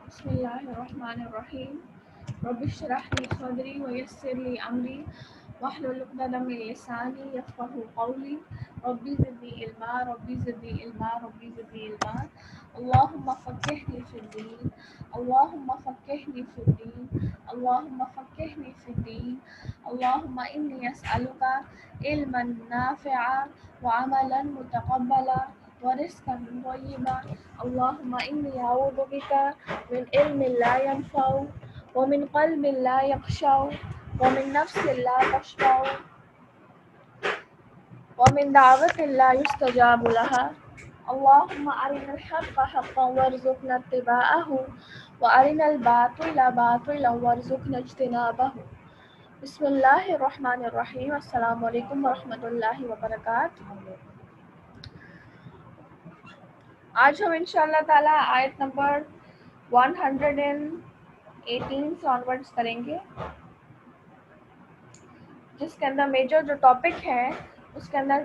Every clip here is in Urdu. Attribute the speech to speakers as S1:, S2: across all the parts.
S1: بسم الله الرحمن الرحيم. رب اشرح لي صدري ويسر لي أمري واحلل عقدة من لساني يفقهوا قولي. ربي زدني علما ربي زدني علما ربي زدني علما. اللهم فقهني في الدين اللهم فقهني في الدين اللهم فقهني في الدين. اللهم إني أسألك علما نافعا وعملا متقبلا ورزقا طيبا. اللهم إني أعوذ بك من علم لا ينفع ومن قلب لا يخشع ومن نفس لا تشبع ومن دعوة لا يستجاب لها. اللهم أرنا الحق حقا وارزقنا اتباعه وأرنا الباطل باطلا وارزقنا اجتنابه. بسم اللہ الرحمن الرحیم. السلام علیکم ورحمۃ اللہ وبرکاتہ. آج ہم انشاءاللہ تعالی آیت نمبر 118 سے آنورڈس کریں گے، جس کے اندر میجر جو ٹاپک ہے اس کے اندر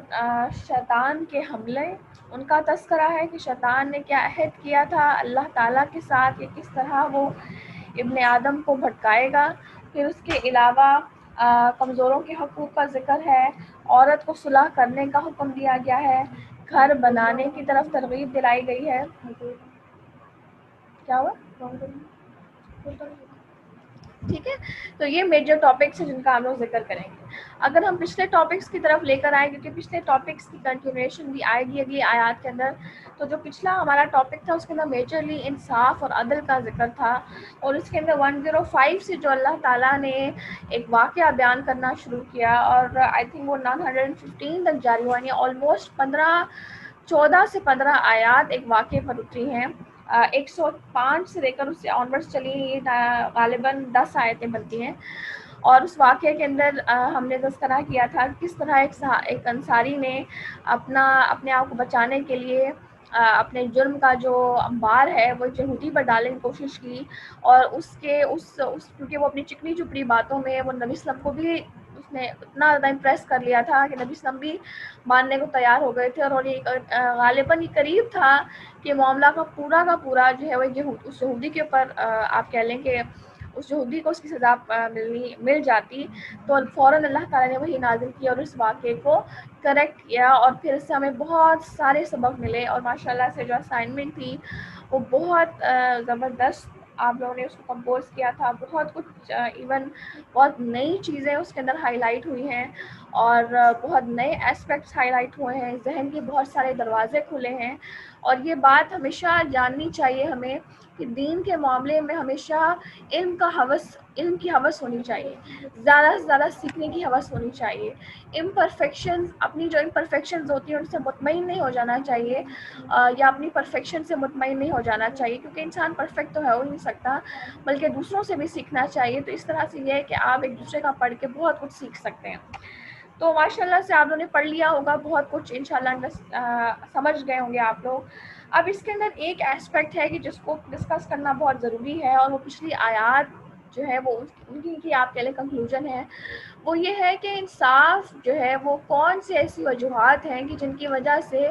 S1: شیطان کے حملے، ان کا تذکرہ ہے کہ شیطان نے کیا عہد کیا تھا اللہ تعالیٰ کے ساتھ، کہ کس طرح وہ ابن آدم کو بھٹکائے گا. پھر اس کے علاوہ کمزوروں کے حقوق کا ذکر ہے، عورت کو صلح کرنے کا حکم دیا گیا ہے، گھر بنانے کی طرف ترغیب دلائی گئی ہے. کیا ہوا؟ ٹھیک ہے، تو یہ میجر ٹاپکس ہیں جن کا ہم لوگ ذکر کریں گے. اگر ہم پچھلے ٹاپکس کی طرف لے کر آئیں، کیونکہ پچھلے ٹاپکس کی کنٹینیوشن بھی آئے گی اگلی آیات کے اندر، تو جو پچھلا ہمارا ٹاپک تھا اس کے اندر میجرلی انصاف اور عدل کا ذکر تھا، اور اس کے اندر 105 سے جو اللہ تعالیٰ نے ایک واقعہ بیان کرنا شروع کیا، اور آئی تھنک وہ 915 تک جاری ہوا، یعنی آلموسٹ 14 سے 15 آیات ایک واقعے پر اتری ہیں. 105 سے لے کر اس سے آنورڈس چلی، یہ غالباً 10 آیتیں بنتی ہیں. اور اس واقعے کے اندر ہم نے تذکرہ کیا تھا کس طرح ایک انصاری نے اپنے آپ کو بچانے کے لیے اپنے جرم کا جو انبار ہے وہ یہودی پر ڈالنے کی کوشش کی، اور کیونکہ وہ اپنی چکنی چپڑی باتوں میں وہ نبی اسلم کو بھی اس نے اتنا زیادہ امپریس کر لیا تھا کہ نبی اسلم بھی ماننے کو تیار ہو گئے تھے، اور یہ غالباً یہ قریب تھا کہ معاملہ کا پورا جو ہے وہ اس یہودی کے اوپر آپ کہہ لیں کہ اس یہودی کو اس کی سزا مل جاتی. تو فوراً اللہ تعالیٰ نے وہی نازل کیا اور اس واقعے کو کریکٹ کیا، اور پھر اس سے ہمیں بہت سارے سبق ملے، اور ماشاءاللہ سے جو اسائنمنٹ تھی وہ بہت زبردست آپ لوگوں نے اس کو کمپوز کیا تھا. بہت کچھ ایون بہت نئی چیزیں اس کے اندر ہائی لائٹ ہوئی ہیں اور بہت نئے اسپیکٹس ہائی لائٹ ہوئے ہیں. ذہن کے بہت سارے دروازے کھلے ہیں اور یہ بات ہمیشہ جاننی چاہیے ہمیں کہ دین کے معاملے میں ہمیشہ علم کی ہوس ہونی چاہیے, زیادہ سے زیادہ سیکھنے کی ہوس ہونی چاہیے. اپنی جو امپرفیکشنز ہوتی ہیں ان سے مطمئن نہیں ہو جانا چاہیے یا اپنی پرفیکشن سے مطمئن نہیں ہو جانا چاہیے, کیونکہ انسان پرفیکٹ تو ہے ہو نہیں سکتا, بلکہ دوسروں سے بھی سیکھنا چاہیے. تو اس طرح سے یہ ہے کہ آپ ایک دوسرے کا پڑھ کے بہت کچھ سیکھ سکتے ہیں. تو ماشاء اللہ سے آپ لوگوں نے پڑھ لیا ہوگا بہت کچھ, انشاءاللہ سمجھ گئے ہوں گے آپ لوگ. اب اس کے اندر ایک ایسپیکٹ ہے کہ جس کو ڈسکس کرنا بہت ضروری ہے, اور وہ پچھلی آیات جو ہے وہ ان کی آپ کے لیے کنکلوژن ہے. وہ یہ ہے کہ انصاف جو ہے وہ کون سی ایسی وجوہات ہیں کہ جن کی وجہ سے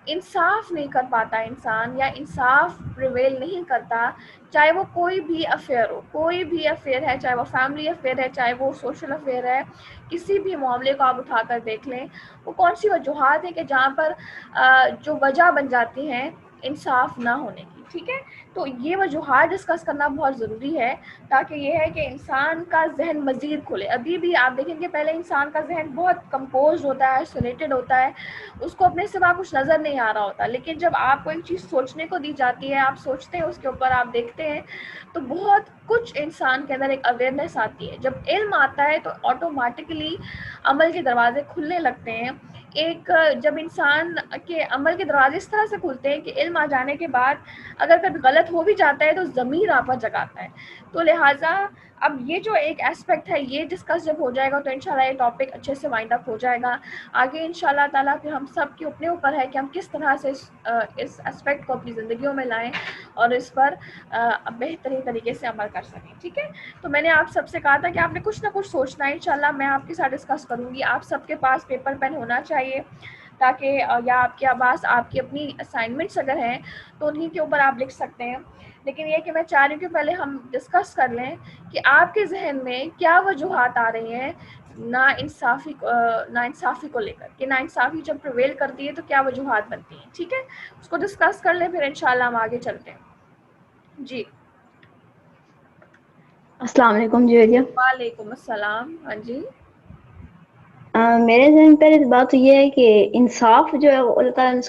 S1: انصاف نہیں کر پاتا انسان, یا انصاف پریویل نہیں کرتا, چاہے وہ کوئی بھی افیئر ہو. کوئی بھی افیئر ہے, چاہے وہ فیملی افیئر ہے, چاہے وہ سوشل افیئر ہے, کسی بھی معاملے کو آپ اٹھا کر دیکھ لیں, وہ کون سی وجوہات ہیں کہ جہاں پر جو وجہ بن جاتی ہیں انصاف نہ ہونے کی. ٹھیک ہے, تو یہ وجوہات ڈسکس کرنا بہت ضروری ہے تاکہ یہ ہے کہ انسان کا ذہن مزید کھلے. ابھی بھی آپ دیکھیں گے پہلے انسان کا ذہن بہت کمپوز ہوتا ہے, سولیٹڈ ہوتا ہے, اس کو اپنے سوا کچھ نظر نہیں آ رہا ہوتا. لیکن جب آپ کو ایک چیز سوچنے کو دی جاتی ہے, آپ سوچتے ہیں اس کے اوپر, آپ دیکھتے ہیں, تو بہت کچھ انسان کے اندر ایک اویئرنیس آتی ہے. جب علم آتا ہے تو آٹومیٹکلی عمل کے دروازے کھلنے لگتے ہیں. جب انسان کے عمل کے دروازے اس طرح سے کھلتے ہیں کہ علم آ جانے کے بعد اگر کبھی غلط ہو بھی جاتا ہے تو ضمیر آپ پر جگاتا ہے. تو لہٰذا اب یہ جو ایک اسپیکٹ ہے یہ ڈسکس جب ہو جائے گا تو انشاءاللہ یہ ٹاپک اچھے سے وائنڈ اپ ہو جائے گا. آگے انشاءاللہ تعالیٰ پھر ہم سب کے اپنے اوپر ہے کہ ہم کس طرح سے اس اسپیکٹ کو اپنی زندگیوں میں لائیں اور اس پر بہترین طریقے سے عمل کر سکیں. ٹھیک ہے, تو میں نے آپ سب سے کہا تھا کہ آپ نے کچھ نہ کچھ سوچنا ہے. انشاءاللہ میں آپ کے ساتھ ڈسکس کروں گی. آپ سب کے پاس پیپر پین ہونا چاہیے تاکہ یا آپ کے پاس آپ کی اپنی اسائنمنٹس اگر ہیں تو انہیں کے اوپر آپ لکھ سکتے ہیں. لیکن یہ کہ میں چاہ رہی ہوں کہ پہلے ہم ڈسکس کر لیں کہ آپ کے ذہن میں کیا وجوہات آ رہی ہیں ناانصافی کو لے کر, کہ ناانصافی جب پریویل کرتی ہے تو کیا وجوہات بنتی ہیں. ٹھیک ہے, اس کو ڈسکس کر لیں, پھر انشاءاللہ ہم آگے چلتے ہیں. جی
S2: السلام علیکم. جی ویدیا.
S1: وعلیکم السلام. ہاں جی.
S2: میرے ذہن پہلے بات تو یہ ہے کہ انصاف جو ہے اللہ تعالیٰ نے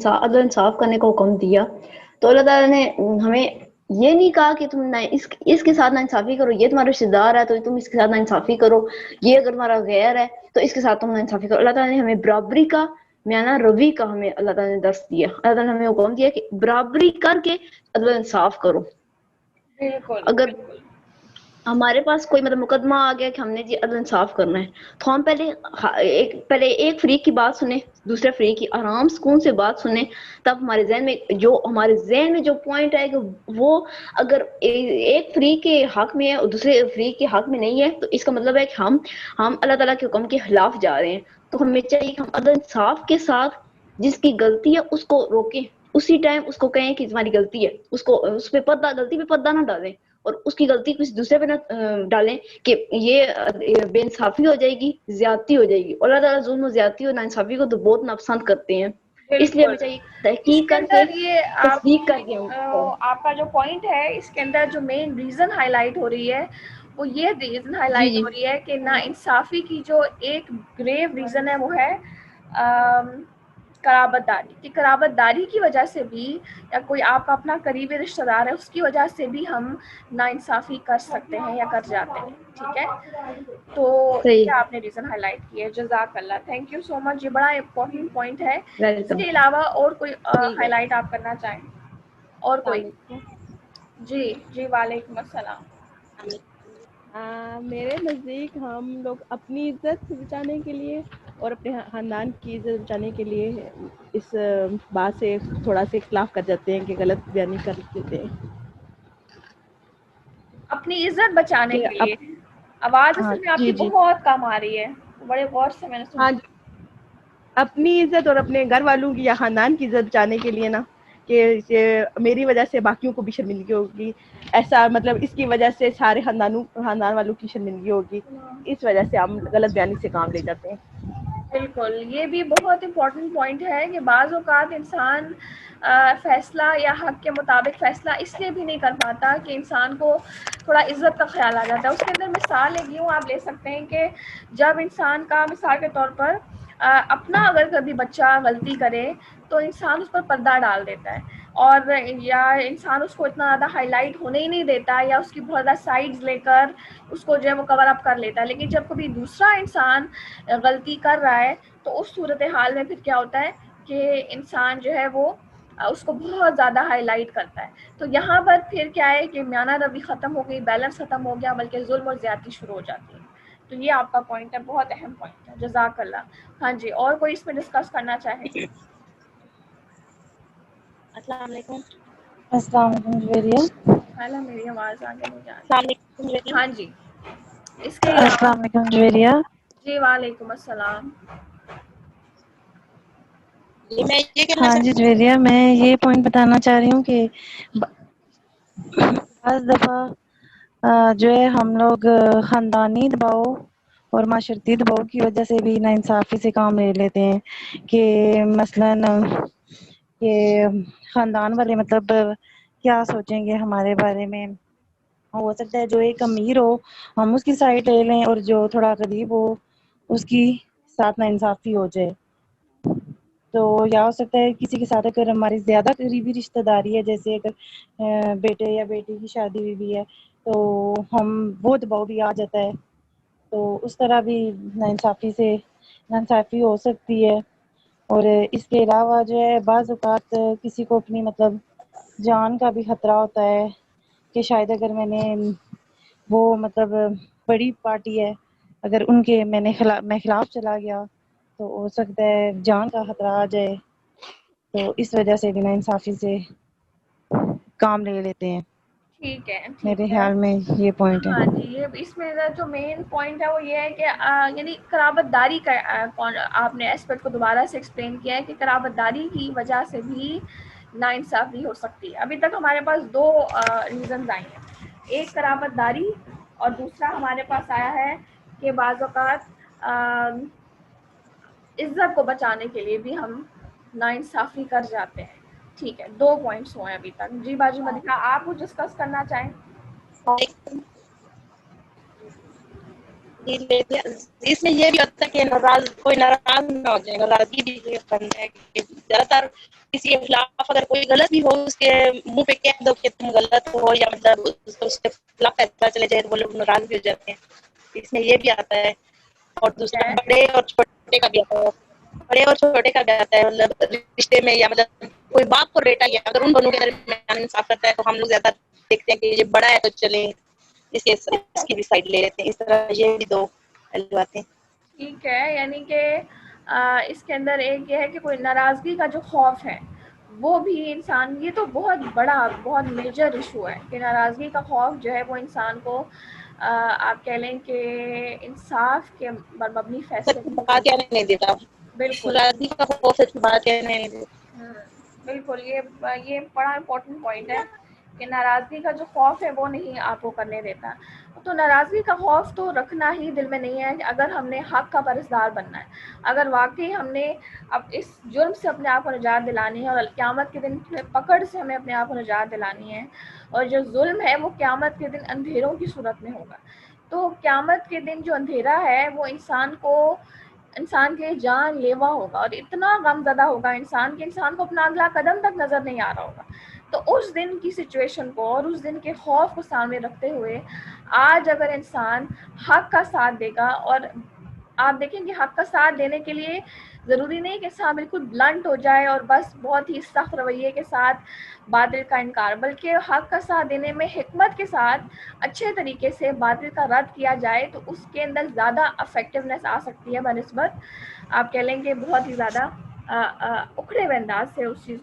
S2: عدل انصاف کرنے کو حکم دیا, تو اللہ تعالیٰ نے ہمیں یہ نہیں کہا کہ تم اس کے ساتھ ناانصافی کرو, یہ تمہارا رشتہ دار ہے تو تم اس کے ساتھ ناانصافی کرو, یہ اگر تمہارا غیر ہے تو اس کے ساتھ تم ناانصافی کرو. اللہ تعالیٰ نے ہمیں برابری کا میانہ روی کا ہمیں اللہ تعالیٰ نے درس دیا. اللہ تعالیٰ نے ہمیں حکم دیا کہ برابری کر کے عدل انصاف کرو.
S1: بالکل
S2: اگر
S1: بالکل.
S2: ہمارے پاس کوئی مقدمہ آ گیا کہ ہم نے جی عدل انصاف کرنا ہے, تو ہم پہلے ایک فریق کی بات سنیں, دوسرے فریق کی آرام سکون سے بات سنیں, تب ہمارے ذہن میں جو پوائنٹ آئے گا وہ اگر ایک فریق کے حق میں ہے اور دوسرے فریق کے حق میں نہیں ہے, تو اس کا مطلب ہے کہ ہم اللہ تعالیٰ کے حکم کے خلاف جا رہے ہیں. تو ہمیں چاہیے کہ ہم عدل انصاف کے ساتھ جس کی غلطی ہے اس کو روکیں, اسی ٹائم اس کو کہیں کہ تمہاری غلطی ہے, اس پہ غلطی پہ پردہ نہ ڈالیں اور اس کی غلطی کسی دوسرے پہ نہ ڈالیں کہ یہ بے انصافی ہو جائے گی, زیادتی ہو جائے گی. اللہ تعالیٰ ظلم و زیادتی اور ناانصافی کو تو بہت ناپسند کرتے ہیں. اس لیے
S1: بالکل.
S2: ہمیں چاہیے
S1: اس
S2: تحقیق
S1: کے
S2: کر کے
S1: اندر یہ
S2: تصدیق کر کے
S1: آپ کا جو پوائنٹ ہے اس کے اندر جو مین ریزن ہائی لائٹ ہو رہی ہے وہ یہ ریزن ہائی
S2: جی
S1: لائٹ
S2: جی
S1: ہو رہی ہے کہ ناانصافی کی جو ایک گریو ریزن ہے وہ ہے قرابت داری. کہ قرابت داری کی وجہ سے بھی یا کوئی آپ کا اپنا قریبی رشتہ دار ہے اس کی وجہ سے بھی ہم ناانصافی کر سکتے ہیں یا کر جاتے ہیں. ٹھیک ہے, تو
S2: صحیح.
S1: یہ آپ نے ریزن ہائی لائٹ کی ہے. جزاک اللہ, تھینک یو سو مچ. یہ بڑا امپورٹنٹ پوائنٹ ہے. اس
S2: ویلکم.
S1: کے علاوہ اور کوئی
S2: ٹھیک
S1: ہائی
S2: ہے.
S1: لائٹ آپ کرنا چاہیں اور
S2: السلام
S1: کوئی؟
S2: علیکم.
S1: جی جی وعلیکم السلام.
S3: میرے نزدیک ہم لوگ اپنی عزت بچانے کے لیے اور اپنے خاندان کی عزت بچانے کے لیے اس بات سے تھوڑا سا اختلاف کر جاتے ہیں کہ غلط بیانی کر دیتے ہیں
S1: اپنی عزت بچانے
S3: کہ
S1: کے لیے. آواز
S3: ہاں
S1: اصل میں آپ
S3: جی
S1: کی
S3: جی
S1: بہت کم آ رہی ہے, بڑے غور سے میں نے
S3: ہاں
S1: سنی.
S3: جی, اپنی عزت اور اپنے گھر والوں کی یا خاندان کی عزت بچانے کے لیے نا, کہ میری وجہ سے باقیوں کو بھی شرمندگی ہوگی, ایسا مطلب اس کی وجہ سے سارے خاندان والوں کی شرمندگی ہوگی, اس وجہ سے ہم غلط بیانی سے کام لے جاتے ہیں.
S1: بالکل, یہ بھی بہت امپورٹنٹ پوائنٹ ہے کہ بعض اوقات انسان فیصلہ یا حق کے مطابق فیصلہ اس لیے بھی نہیں کر پاتا کہ انسان کو تھوڑا عزت کا خیال آ جاتا ہے. اس کے اندر مثال ایک یوں آپ لے سکتے ہیں کہ جب انسان کا مثال کے طور پر اپنا اگر کبھی بچہ غلطی کرے تو انسان اس پر پردہ ڈال دیتا ہے, اور یا انسان اس کو اتنا زیادہ ہائی لائٹ ہونے ہی نہیں دیتا, یا اس کی بہت زیادہ سائڈز لے کر اس کو جو ہے وہ کور اپ کر لیتا ہے. لیکن جب کبھی دوسرا انسان غلطی کر رہا ہے تو اس صورتحال میں پھر کیا ہوتا ہے کہ انسان جو ہے وہ اس کو بہت زیادہ ہائی لائٹ کرتا ہے. تو یہاں پر پھر کیا ہے کہ میانہ روی ختم ہو گئی, بیلنس ختم ہو گیا, بلکہ ظلم اور زیادتی شروع ہو جاتی ہے. تو یہ آپ کا پوائنٹ ہے, بہت اہم پوائنٹ ہے, جزاک اللہ. ہاں جی, اور کوئی اس میں ڈسکس کرنا چاہے؟
S2: السلام علیکم.
S4: السلام علیکم جویریہ.
S1: حالا میری آواز آگے نہیں جا
S2: السلام
S1: رہی.
S2: علیکم جویریہ.
S1: ہاں جی, اس کے علاوہ.
S4: السلام علیکم جویریہ.
S1: جی وعلیکم السلام.
S2: جی میں یہ کہنا
S4: ہاں جی جویریہ, میں یہ پوائنٹ بتانا چاہ رہی ہوں کہ بعض دفعہ جو ہے ہم لوگ خاندانی دباؤ اور معاشرتی دباؤ کی وجہ سے بھی ناانصافی سے کام لے لیتے ہیں. کہ مثلاً کہ خاندان والے مطلب کیا سوچیں گے ہمارے بارے میں. ہو سکتا ہے جو ایک امیر ہو ہم اس کی سائڈ لے لیں, اور جو تھوڑا غریب ہو اس کی ساتھ ناانصافی ہو جائے. تو یا ہو سکتا ہے کسی کے ساتھ اگر ہماری زیادہ قریبی رشتہ داری ہے, جیسے اگر بیٹے یا بیٹی کی شادی ہوئی بھی ہے تو ہم وہ دباؤ بھی آ جاتا ہے. تو اس طرح بھی ناانصافی ہو سکتی ہے. اور اس کے علاوہ جو ہے بعض اوقات کسی کو اپنی مطلب جان کا بھی خطرہ ہوتا ہے کہ شاید اگر میں نے وہ مطلب بڑی پارٹی ہے, اگر ان کے میں خلاف چلا گیا تو ہو سکتا ہے جان کا خطرہ آ جائے. تو اس وجہ سے بھی ناانصافی سے کام لے لیتے ہیں.
S1: ٹھیک ہے,
S4: میرے
S1: ٹھیک ہے.
S4: خیال میں یہ پوائنٹ ہے.
S1: ہاں جی, یہ اس میں جو مین پوائنٹ ہے وہ یہ ہے کہ یعنی قرابت داری کا آپ نے ایسپیکٹ کو دوبارہ سے ایکسپلین کیا ہے کہ قرابت داری کی وجہ سے بھی ناانصافی ہو سکتی ہے. ابھی تک ہمارے پاس دو ریزنز آئی ہیں, ایک قرابت داری اور دوسرا ہمارے پاس آیا ہے کہ بعض اوقات عزت کو بچانے کے لیے بھی ہم ناانصافی کر جاتے ہیں. ٹھیک ہے, دو پوائنٹس ہوئے ابھی تک. جی باجی مدینہ, آپ کچھ ڈسکس کرنا چاہیں؟
S2: اس میں یہ بھی ہوتا ہے کہ کوئی ناراض نہ ہو جائے. ناراضگی بھی ہے کہ زیادہ تر کسی کے خلاف اگر کوئی غلط بھی ہو اس کے منہ پہ کہہ دو کہ تم غلط ہو, یا مطلب اس کے خلاف فیصلہ چلے جائے تو وہ لوگ ناراض بھی ہو جاتے ہیں. اس میں یہ بھی آتا ہے. اور دوسرا بڑے اور چھوٹے کا بھی آتا ہے. بڑے اور چھوٹے کا بھی آتا ہے, مطلب رشتے میں, یا مطلب کوئی باپ اور بیٹا یا اگر ان دونوں کے درمیان انصاف کرتا ہے تو ہم لوگ زیادہ دیکھتے ہیں کہ یہ بڑا ہے تو چلیں اس کی بھی سائڈ لے لیتے ہیں. اس طرح یہ بھی دو پہلو آتے ہیں.
S1: ٹھیک ہے, یعنی کہ اس کے اندر ایک یہ ہے کہ کوئی ناراضگی کا جو خوف ہے وہ بھی انسان, یہ تو بہت بڑا بہت میجر ایشو ہے کہ ناراضگی کا خوف جو ہے وہ انسان کو آپ کہہ لیں کہ انصاف کے مبنی فیصلے
S2: بات کہنے نہیں دیتا.
S1: بالکل
S2: ناراضگی کا خوف سچ بات کہنے نہیں دیتا.
S1: بالکل, یہ بڑا امپورٹنٹ پوائنٹ ہے کہ ناراضگی کا جو خوف ہے وہ نہیں آپ کو کرنے دیتا. تو ناراضگی کا خوف تو رکھنا ہی دل میں نہیں ہے اگر ہم نے حق کا پرہیزگار بننا ہے. اگر واقعی ہم نے اب اس جرم سے اپنے آپ کو نجات دلانی ہے اور قیامت کے دن پکڑ سے ہمیں اپنے آپ کو نجات دلانی ہے, اور جو ظلم ہے وہ قیامت کے دن اندھیروں کی صورت میں ہوگا, تو قیامت کے دن جو اندھیرا ہے وہ انسان کے جان لیوا ہوگا, اور اتنا غم زدہ ہوگا انسان کو اپنا اگلا قدم تک نظر نہیں آ رہا ہوگا. تو اس دن کی سچویشن کو اور اس دن کے خوف کو سامنے رکھتے ہوئے آج اگر انسان حق کا ساتھ دے گا, اور آپ دیکھیں کہ حق کا ساتھ دینے کے لیے ضروری نہیں کہ انسان بالکل بلنٹ ہو جائے اور بس بہت ہی سخت رویے کے ساتھ باطل کا انکار, بلکہ حق کا ساتھ دینے میں حکمت کے ساتھ اچھے طریقے سے باطل کا رد کیا جائے تو اس کے اندر زیادہ افیکٹونیس آ سکتی ہے بنسبت آپ کہہ لیں کہ بہت ہی زیادہ اکھڑے ہوئے انداز سے اس چیز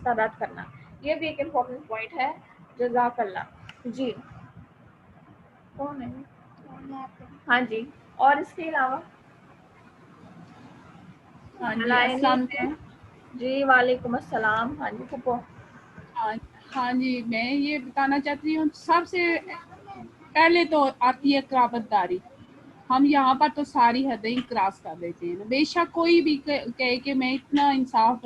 S1: کا رد کرنا. یہ بھی ایک امپورٹنٹ پوائنٹ ہے. جزاک اللہ. جی کون ہے؟ ہاں جی, اور اس کے علاوہ
S5: ہاں جی, السلام علیکم.
S1: جی وعلیکم السلام. ہاں جی پھپھو.
S5: ہاں جی, میں یہ بتانا چاہتی ہوں سب سے پہلے تو آتی ہے قرابت داری. ہم یہاں پر تو ساری حدیں کراس کر دیتے ہیں. بے شک کوئی بھی کہے کہ میں اتنا انصاف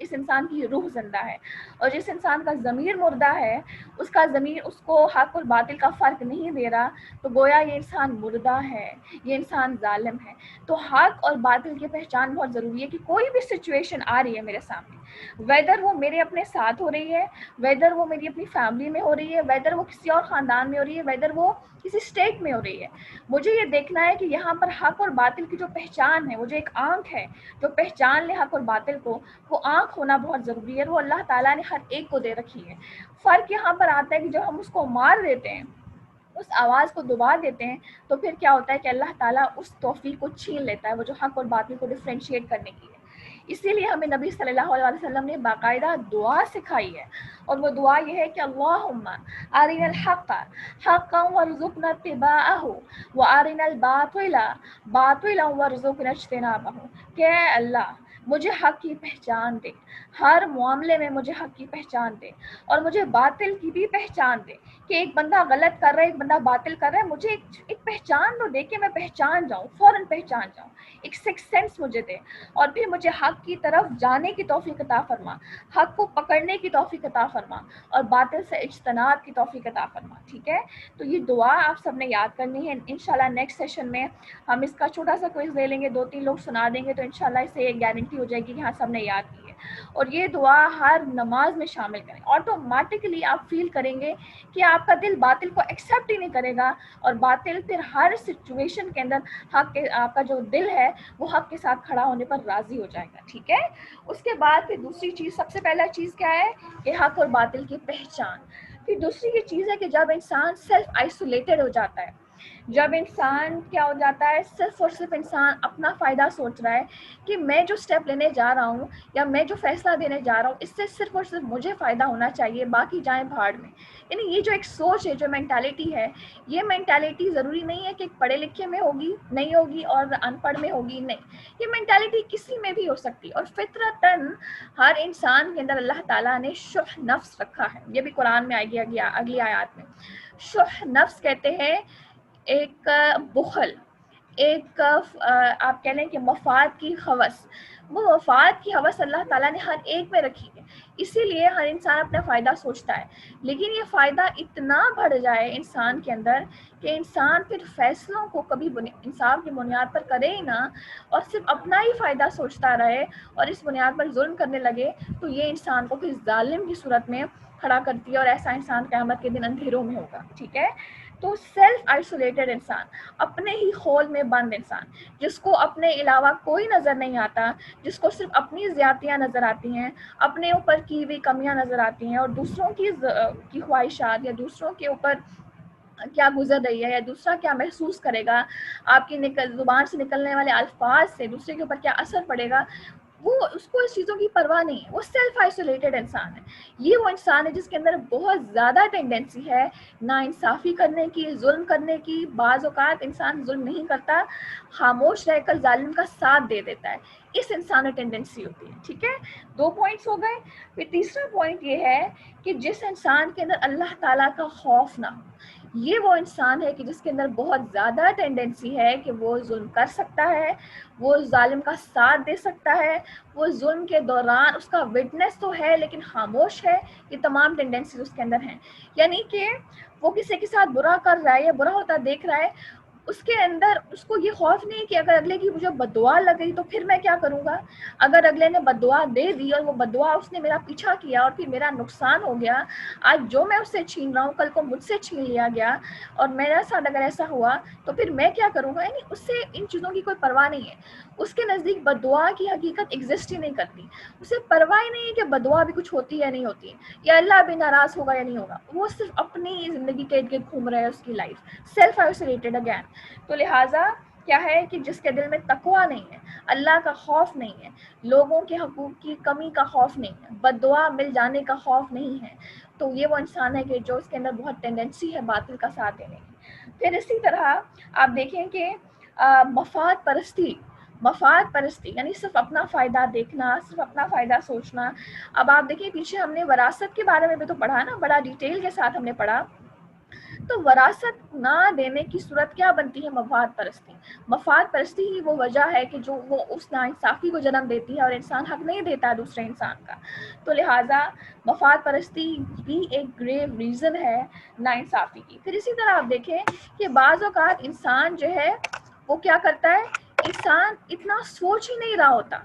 S1: اس انسان کی روح زندہ ہے، اور جس انسان کا ضمیر مردہ ہے، اس کا ضمیر اس کو حق اور باطل کا فرق نہیں دے رہا، تو گویا یہ انسان مردہ ہے، یہ انسان ظالم ہے۔ تو حق اور باطل کی پہچان بہت ضروری ہے کہ کوئی بھی سچویشن آ رہی ہے میرے سامنے، ویدر وہ میرے اپنے ساتھ ہو رہی ہے، ویدر وہ میری اپنی فیملی میں ہو رہی ہے، ویدر وہ کسی اور خاندان میں ہو رہی ہے، ویدر وہ کسی اسٹیٹ میں ہو رہی ہے، مجھے یہ دیکھنا ہے کہ یہاں پر حق اور باطل کی جو پہچان ہے، وہ جو ایک آنکھ ہے جو پہچان لے حق اور باطل کو، وہ آنکھ ہونا بہت ضروری ہے، اور وہ اللہ تعالیٰ نے ہر ایک کو دے رکھی ہے۔ فرق یہاں پر آتا ہے کہ جب ہم اس کو مار دیتے ہیں، اس آواز کو دبا دیتے ہیں، تو پھر کیا ہوتا ہے کہ اللہ تعالیٰ اس توفیق کو چھین لیتا ہے، وہ جو حق اور باطل کو ڈفرینشیٹ کرنے کی ہے۔ اسی لیے ہمیں نبی صلی اللہ علیہ وسلم نے باقاعدہ دعا سکھائی ہے، اور وہ دعا یہ ہے کہ اللہم ارنا الحق حقا وارزقنا اتباعہ وارنا الباطل باطلا وارزقنا اجتنابہ، کہ اے اللہ مجھے حق کی پہچان دے، ہر معاملے میں مجھے حق کی پہچان دے، اور مجھے باطل کی بھی پہچان دے، کہ ایک بندہ غلط کر رہا ہے، ایک بندہ باطل کر رہا ہے، مجھے ایک پہچان تو دے کہ میں پہچان جاؤں، فوراً پہچان جاؤں، ایک سکس سینس مجھے دے، اور پھر مجھے حق کی طرف جانے کی توفیق عطا فرما، حق کو پکڑنے کی توفیق عطا فرما، اور باطل سے اجتناب کی توفیق عطا فرما۔ ٹھیک ہے، تو یہ دعا آپ سب نے یاد کرنی ہے۔ انشاءاللہ نیکسٹ سیشن میں ہم اس کا چھوٹا سا کوئز لے لیں گے، 2-3 لوگ سنا دیں گے، تو انشاءاللہ اس سے یہ گارنٹی ہو جائے گی کہ ہاں سب نے یاد کی ہے۔ اور یہ دعا ہر نماز میں شامل کریں، آٹومیٹکلی آپ فیل کریں گے کہ آپ کا دل باطل کو ایکسیپٹ ہی نہیں کرے گا، اور باطل پھر ہر سچویشن کے اندر حق کے، آپ کا جو دل ہے وہ حق کے ساتھ کھڑا ہونے پر راضی ہو جائے گا۔ ٹھیک ہے، اس کے بعد پھر دوسری چیز، سب سے پہلا چیز کیا ہے کہ حق اور باطل کی پہچان۔ پھر دوسری یہ چیز ہے کہ جب انسان سیلف آئسولیٹڈ ہو جاتا ہے، جب انسان کیا ہو جاتا ہے، صرف اور صرف انسان اپنا فائدہ سوچ رہا ہے کہ میں جو سٹیپ لینے جا رہا ہوں یا میں جو فیصلہ دینے جا رہا ہوں، اس سے صرف اور صرف مجھے فائدہ ہونا چاہیے، باقی جائیں بھاڑ میں، یعنی یہ جو ایک سوچ ہے، جو مینٹالٹی ہے، یہ مینٹالٹی ضروری نہیں ہے کہ ایک پڑھے لکھے میں ہوگی، نہیں ہوگی، اور ان پڑھ میں ہوگی، نہیں، یہ مینٹالٹی کسی میں بھی ہو سکتی، اور فطرتاً ہر انسان کے اندر اللہ تعالیٰ نے شح نفس رکھا ہے، یہ بھی قرآن میں آئے گی اگلی آیات میں۔ شح نفس کہتے ہیں ایک بخل، ایک آپ کہہ لیں کہ مفاد کی ہوس، وہ مفاد کی ہوس اللہ تعالیٰ نے ہر ایک میں رکھی ہے، اسی لیے ہر انسان اپنا فائدہ سوچتا ہے، لیکن یہ فائدہ اتنا بڑھ جائے انسان کے اندر کہ انسان پھر فیصلوں کو کبھی انصاف کی بنیاد پر کرے ہی نہ، اور صرف اپنا ہی فائدہ سوچتا رہے، اور اس بنیاد پر ظلم کرنے لگے، تو یہ انسان کو پھر ظالم کی صورت میں کھڑا کرتی ہے، اور ایسا انسان قیامت کے دن اندھیروں میں ہوگا۔ ٹھیک ہے، تو سیلف آئسولیٹڈ انسان، اپنے ہی خول میں بند انسان، جس کو اپنے علاوہ کوئی نظر نہیں آتا، جس کو صرف اپنی زیادتیاں نظر آتی ہیں، اپنے اوپر کی ہوئی کمیاں نظر آتی ہیں، اور دوسروں کی خواہشات یا دوسروں کے اوپر کیا گزر رہی ہے، یا دوسرا کیا محسوس کرے گا، آپ کی زبان سے نکلنے والے الفاظ سے دوسرے کے اوپر کیا اثر پڑے گا، وہ اس کو اس چیزوں کی پرواہ نہیں ہے، وہ سیلف آئسولیٹڈ انسان ہے۔ یہ وہ انسان ہے جس کے اندر بہت زیادہ ٹینڈنسی ہے نا انصافی کرنے کی، ظلم کرنے کی، بعض اوقات انسان ظلم نہیں کرتا، خاموش رہ کر ظالم کا ساتھ دے دیتا ہے، اس انسان میں ٹینڈنسی ہوتی ہے۔ ٹھیک ہے، 2 پوائنٹس ہو گئے۔ پھر تیسرا پوائنٹ یہ ہے کہ جس انسان کے اندر اللہ تعالیٰ کا خوف نہ ہو، یہ وہ انسان ہے کہ جس کے اندر بہت زیادہ ٹینڈنسی ہے کہ وہ ظلم کر سکتا ہے، وہ ظالم کا ساتھ دے سکتا ہے، وہ ظلم کے دوران اس کا وٹنس تو ہے لیکن خاموش ہے، یہ تمام ٹینڈنسیز اس کے اندر ہیں، یعنی کہ وہ کسی کے ساتھ برا کر رہا ہے یا برا ہوتا دیکھ رہا ہے، اس کے اندر اس کو یہ خوف نہیں کہ اگر اگلے کی مجھے بد دعا لگ گئی تو پھر میں کیا کروں گا، اگر اگلے نے بد دعا دے دی اور وہ بد دعا اس نے میرا پیچھا کیا اور پھر میرا نقصان ہو گیا، آج جو میں اس سے چھین رہا ہوں کل کو مجھ سے چھین لیا گیا، اور میرے ساتھ اگر ایسا ہوا تو پھر میں کیا کروں گا، یعنی اس سے ان چیزوں کی کوئی پرواہ نہیں ہے، اس کے نزدیک بد دعا کی حقیقت ایگزسٹ ہی نہیں کرتی، اسے پرواہ ہی نہیں ہے کہ بد دعا بھی کچھ ہوتی ہے نہیں ہوتی یا اللہ بھی ناراض ہوگا یا نہیں ہوگا، وہ صرف اپنی زندگی کے ارد گرد گھوم رہا ہے، اس کی لائف سیلف آئسولیٹڈ اگین۔ تو لہٰذا کیا ہے کہ جس کے دل میں تقویٰ نہیں ہے، اللہ کا خوف نہیں ہے، لوگوں کے حقوق کی کمی کا خوف نہیں ہے، بد دعا مل جانے کا خوف نہیں ہے، تو یہ وہ انسان ہے کہ جو اس کے اندر بہت ٹینڈنسی ہے باطل کا ساتھ دینے کی۔ پھر اسی طرح آپ دیکھیں کہ مفاد پرستی یعنی صرف اپنا فائدہ دیکھنا، صرف اپنا فائدہ سوچنا۔ اب آپ دیکھیں پیچھے ہم نے وراثت کے بارے میں بھی تو پڑھا نا، بڑا ڈیٹیل کے ساتھ ہم نے پڑھا، تو وراثت نہ دینے کی صورت کیا بنتی ہے؟ مفاد پرستی. مفاد پرستی ہی وہ وجہ ہے کہ جو وہ اس ناانصافی کو جنم دیتی ہے اور انسان حق نہیں دیتا دوسرے انسان کا. تو لہٰذا مفاد پرستی بھی ایک گریو ریزن ہے ناانصافی کی. پھر اسی طرح آپ دیکھیں کہ بعض اوقات انسان جو ہے وہ کیا کرتا ہے، انسان اتنا سوچ ہی نہیں رہا ہوتا.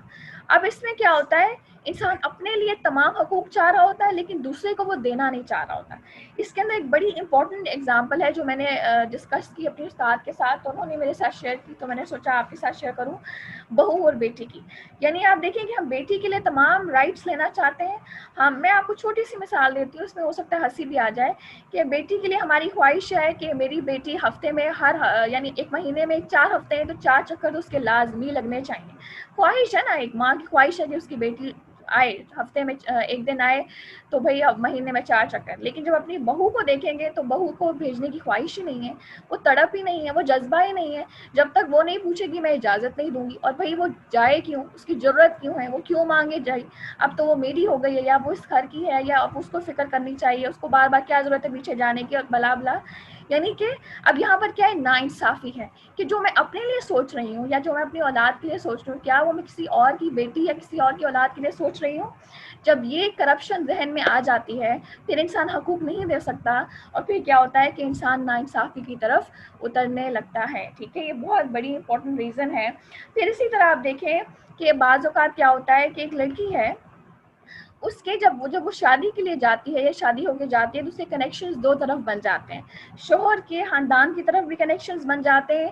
S1: اب اس میں کیا ہوتا ہے، انسان اپنے لیے تمام حقوق چاہ رہا ہوتا ہے لیکن دوسرے کو وہ دینا نہیں چاہ رہا ہوتا. اس کے اندر ایک بڑی امپورٹنٹ ایگزامپل ہے جو میں نے ڈسکس کی اپنے استاد کے ساتھ، تو انہوں نے میرے ساتھ شیئر کی، تو میں نے سوچا آپ کے ساتھ شیئر کروں. بہو اور بیٹی کی. یعنی آپ دیکھیں کہ ہم بیٹی کے لیے تمام رائٹس لینا چاہتے ہیں. میں آپ کو چھوٹی سی مثال دیتی ہوں، اس میں ہو سکتا ہے ہنسی بھی آ جائے، کہ بیٹی کے لیے ہماری خواہش ہے کہ میری بیٹی ہفتے میں یعنی ایک مہینے میں 4 ہفتے ہیں تو 4 چکر تو اس کے لازمی لگنے چاہیے. خواہش ہے نا، ایک ماں کی خواہش ہے کہ اس کی بیٹی آئے، ہفتے میں 1 دن آئے تو بھئی اب مہینے میں 4 چکر. لیکن جب اپنی بہو کو دیکھیں گے تو بہو کو بھیجنے کی خواہش ہی نہیں ہے، وہ تڑپ ہی نہیں ہے، وہ جذبہ ہی نہیں ہے جب تک وہ نہیں پوچھے گی میں اجازت نہیں دوں گی. اور بھئی وہ جائے کیوں، اس کی ضرورت کیوں ہے، وہ کیوں مانگے جائے؟ اب تو وہ میری ہو گئی ہے یا وہ اس گھر کی ہے یا اب اس کو فکر کرنی چاہیے، اس کو بار بار کیا ضرورت ہے پیچھے جانے کی اور بلا بلا. یعنی کہ اب یہاں پر کیا ہے، ناانصافی ہے کہ جو میں اپنے لیے سوچ رہی ہوں یا جو میں اپنی اولاد کے لیے سوچ رہی ہوں، کیا وہ میں کسی اور کی بیٹی یا کسی اور کی اولاد کے لیے سوچ رہی ہوں؟ جب یہ کرپشن ذہن میں آ جاتی ہے پھر انسان حقوق نہیں دے سکتا، اور پھر کیا ہوتا ہے کہ انسان ناانصافی کی طرف اترنے لگتا ہے. ٹھیک ہے، یہ بہت بڑی امپورٹنٹ ریزن ہے. پھر اسی طرح آپ دیکھیں کہ بعض اوقات کیا ہوتا ہے کہ ایک لڑکی ہے، اس کے جب وہ شادی کے لیے جاتی ہے یا شادی ہو کے جاتی ہے تو اس کے کنیکشنز 2 طرف بن جاتے ہیں. شوہر کے خاندان کی طرف بھی کنیکشنز بن جاتے ہیں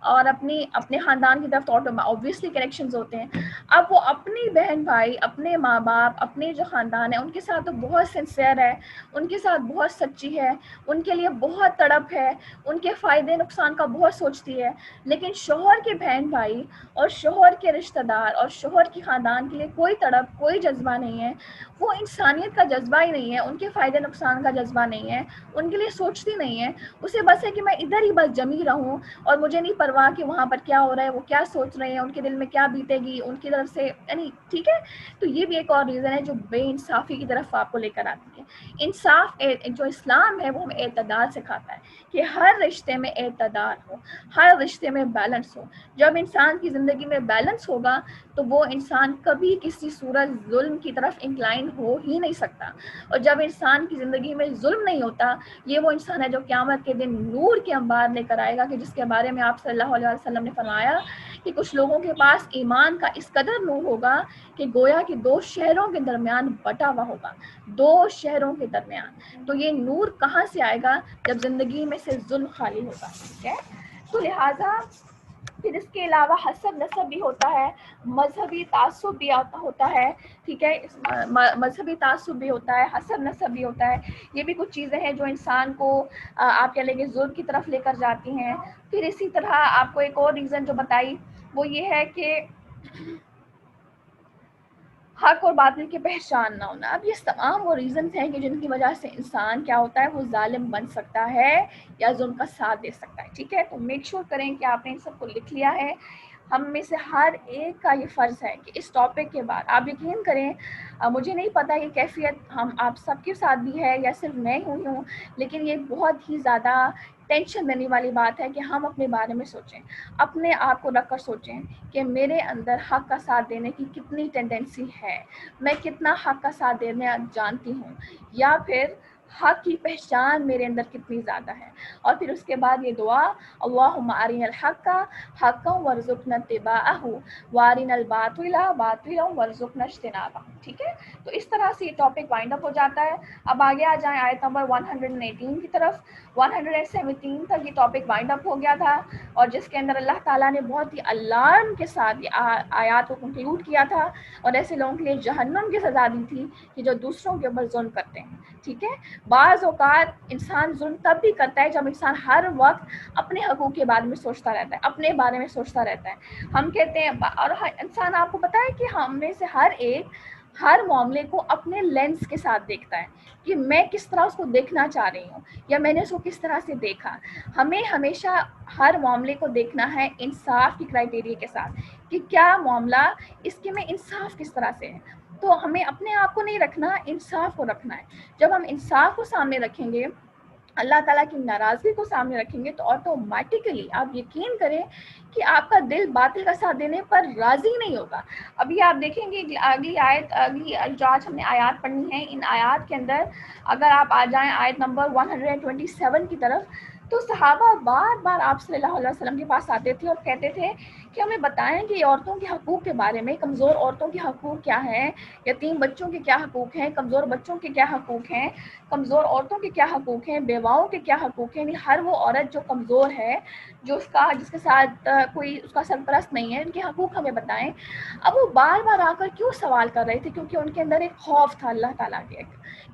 S1: اور اپنے خاندان کی طرف تو آبویسلی کنیکشنز ہوتے ہیں. اب وہ اپنی بہن بھائی، اپنے ماں باپ، اپنے جو خاندان ہے ان کے ساتھ تو بہت سنسیئر ہے، ان کے ساتھ بہت سچی ہے، ان کے لیے بہت تڑپ ہے، ان کے فائدے نقصان کا بہت سوچتی ہے. لیکن شوہر کے بہن بھائی اور شوہر کے رشتہ دار اور شوہر کے خاندان کے لیے کوئی تڑپ، کوئی جذبہ نہیں ہے. وہ انسانیت کا جذبہ ہی نہیں ہے، ان کے فائدے نقصان کا جذبہ نہیں ہے، ان کے لیے سوچتی نہیں ہے. اسے بس ہے کہ میں ادھر ہی بس جمی رہوں اور مجھے نہیں پرواہ کہ وہاں پر کیا ہو رہا ہے، وہ کیا سوچ رہے ہیں، ان کے دل میں کیا بیتے گی ان کی طرف سے. یعنی ٹھیک ہے، تو یہ بھی ایک اور ریزن ہے جو بے انصافی کی طرف آپ کو لے کر آتی ہے. انصاف جو اسلام ہے وہ ہمیں اعتدال سکھاتا ہے کہ ہر رشتے میں اعتدال ہو، ہر رشتے میں بیلنس ہو. جب انسان کی زندگی میں بیلنس ہوگا تو وہ انسان کبھی کسی صورت ظلم کی طرف انکلائن ہو ہی نہیں سکتا. اور جب انسان کی زندگی میں ظلم نہیں ہوتا، یہ وہ انسان ہے جو قیامت کے دن نور کے انبار لے کر آئے گا، کہ جس کے بارے میں آپ صلی اللہ علیہ وسلم نے فرمایا کہ کچھ لوگوں کے پاس ایمان کا اس قدر نور ہوگا کہ گویا کہ 2 شہروں کے درمیان بٹا ہوا ہوگا، 2 شہروں کے درمیان. تو یہ نور کہاں سے آئے گا؟ جب زندگی میں سے ظلم خالی ہوگا. ٹھیک ہے، تو لہٰذا پھر اس کے علاوہ حسب نسب بھی ہوتا ہے، مذہبی تعصب بھی ہوتا ہے. ٹھیک ہے، مذہبی تعصب بھی ہوتا ہے، حسب نسب بھی ہوتا ہے. یہ بھی کچھ چیزیں ہیں جو انسان کو آپ کہہ لیں گے ظلم کی طرف لے کر جاتی ہیں. پھر اسی طرح آپ کو ایک اور ریزن جو بتائی وہ یہ ہے کہ حق اور باطل کی پہچان نہ ہونا. اب یہ تمام وہ ریزنز ہیں کہ جن کی وجہ سے انسان کیا ہوتا ہے، وہ ظالم بن سکتا ہے یا ظلم کا ساتھ دے سکتا ہے. ٹھیک ہے، تو میک شور کریں کہ آپ نے ان سب کو لکھ لیا ہے. ہم میں سے ہر ایک کا یہ فرض ہے کہ اس ٹاپک کے بعد آپ یقین کریں، مجھے نہیں پتا یہ کیفیت آپ سب کے ساتھ بھی ہے یا صرف میں ہوئی ہوں، لیکن یہ بہت ہی زیادہ ٹینشن دینے والی بات ہے کہ ہم اپنے بارے میں سوچیں، اپنے آپ کو رکھ کر سوچیں کہ میرے اندر حق کا ساتھ دینے کی کتنی ٹینڈنسی ہے، میں کتنا حق کا ساتھ دینا جانتی ہوں، یا پھر حق کی پہچان میرے اندر کتنی زیادہ ہے. اور پھر اس کے بعد یہ دعا، اللہم ارنا الحق حقا وارزقنا اتباعہ وارنا الباطل باطلا وارزقنا اجتنابہ. ٹھیک ہے، تو اس طرح سے یہ ٹاپک وائنڈ اپ ہو جاتا ہے. اب آگے آ جائیں آیت نمبر 118 کی طرف. 117 تک یہ ٹاپک وائنڈ اپ ہو گیا تھا، اور جس کے اندر اللہ تعالیٰ نے بہت ہی الارم کے ساتھ آیات کو کنکلوڈ کیا تھا، اور ایسے لوگوں کے لیے جہنم کی سزا دی تھی کہ جو دوسروں کے اوپر ظلم کرتے ہیں. ٹھیک ہے، بعض اوقات انسان ظلم تب بھی کرتا ہے جب انسان ہر وقت اپنے حقوق کے بارے میں سوچتا رہتا ہے، اپنے بارے میں سوچتا رہتا ہے. ہم کہتے ہیں، اور انسان آپ کو پتہ ہے کہ ہم میں سے ہر ایک ہر معاملے کو اپنے لینس کے ساتھ دیکھتا ہے کہ میں کس طرح اس کو دیکھنا چاہ رہی ہوں یا میں نے اس کو کس طرح سے دیکھا. ہمیں ہمیشہ ہر معاملے کو دیکھنا ہے انصاف کی کرائیٹیریا کے ساتھ کہ کیا معاملہ اس کے میں انصاف کس طرح سے ہے. تو ہمیں اپنے آپ کو نہیں رکھنا، انصاف کو رکھنا ہے. جب ہم انصاف کو سامنے رکھیں گے اللہ تعالیٰ کی ناراضگی کو سامنے رکھیں گے تو آٹومیٹکلی آپ یقین کریں کہ آپ کا دل باطل کا ساتھ دینے پر راضی نہیں ہوگا. ابھی آپ دیکھیں گے اگلی آیت، اگلی جو آج ہم نے آیات پڑھنی ہیں، ان آیات کے اندر اگر آپ آ جائیں آیت نمبر 127 کی طرف، تو صحابہ بار بار آپ صلی اللہ علیہ وسلم کے پاس آتے تھے اور کہتے تھے کہ ہمیں بتائیں کہ عورتوں کے حقوق کے بارے میں، کمزور عورتوں کے حقوق کیا ہیں، یتیم بچوں کے کیا حقوق ہیں، کمزور بچوں کے کیا حقوق ہیں، کمزور عورتوں کے کیا حقوق ہیں، بیواؤں کے کیا حقوق ہیں، یعنی ہر وہ عورت جو کمزور ہے، جس کے ساتھ کوئی اس کا سرپرست نہیں ہے، ان کے حقوق ہمیں بتائیں. اب وہ بار بار آ کر کیوں سوال کر رہے تھے؟ کیونکہ ان کے اندر ایک خوف تھا اللہ تعالیٰ کے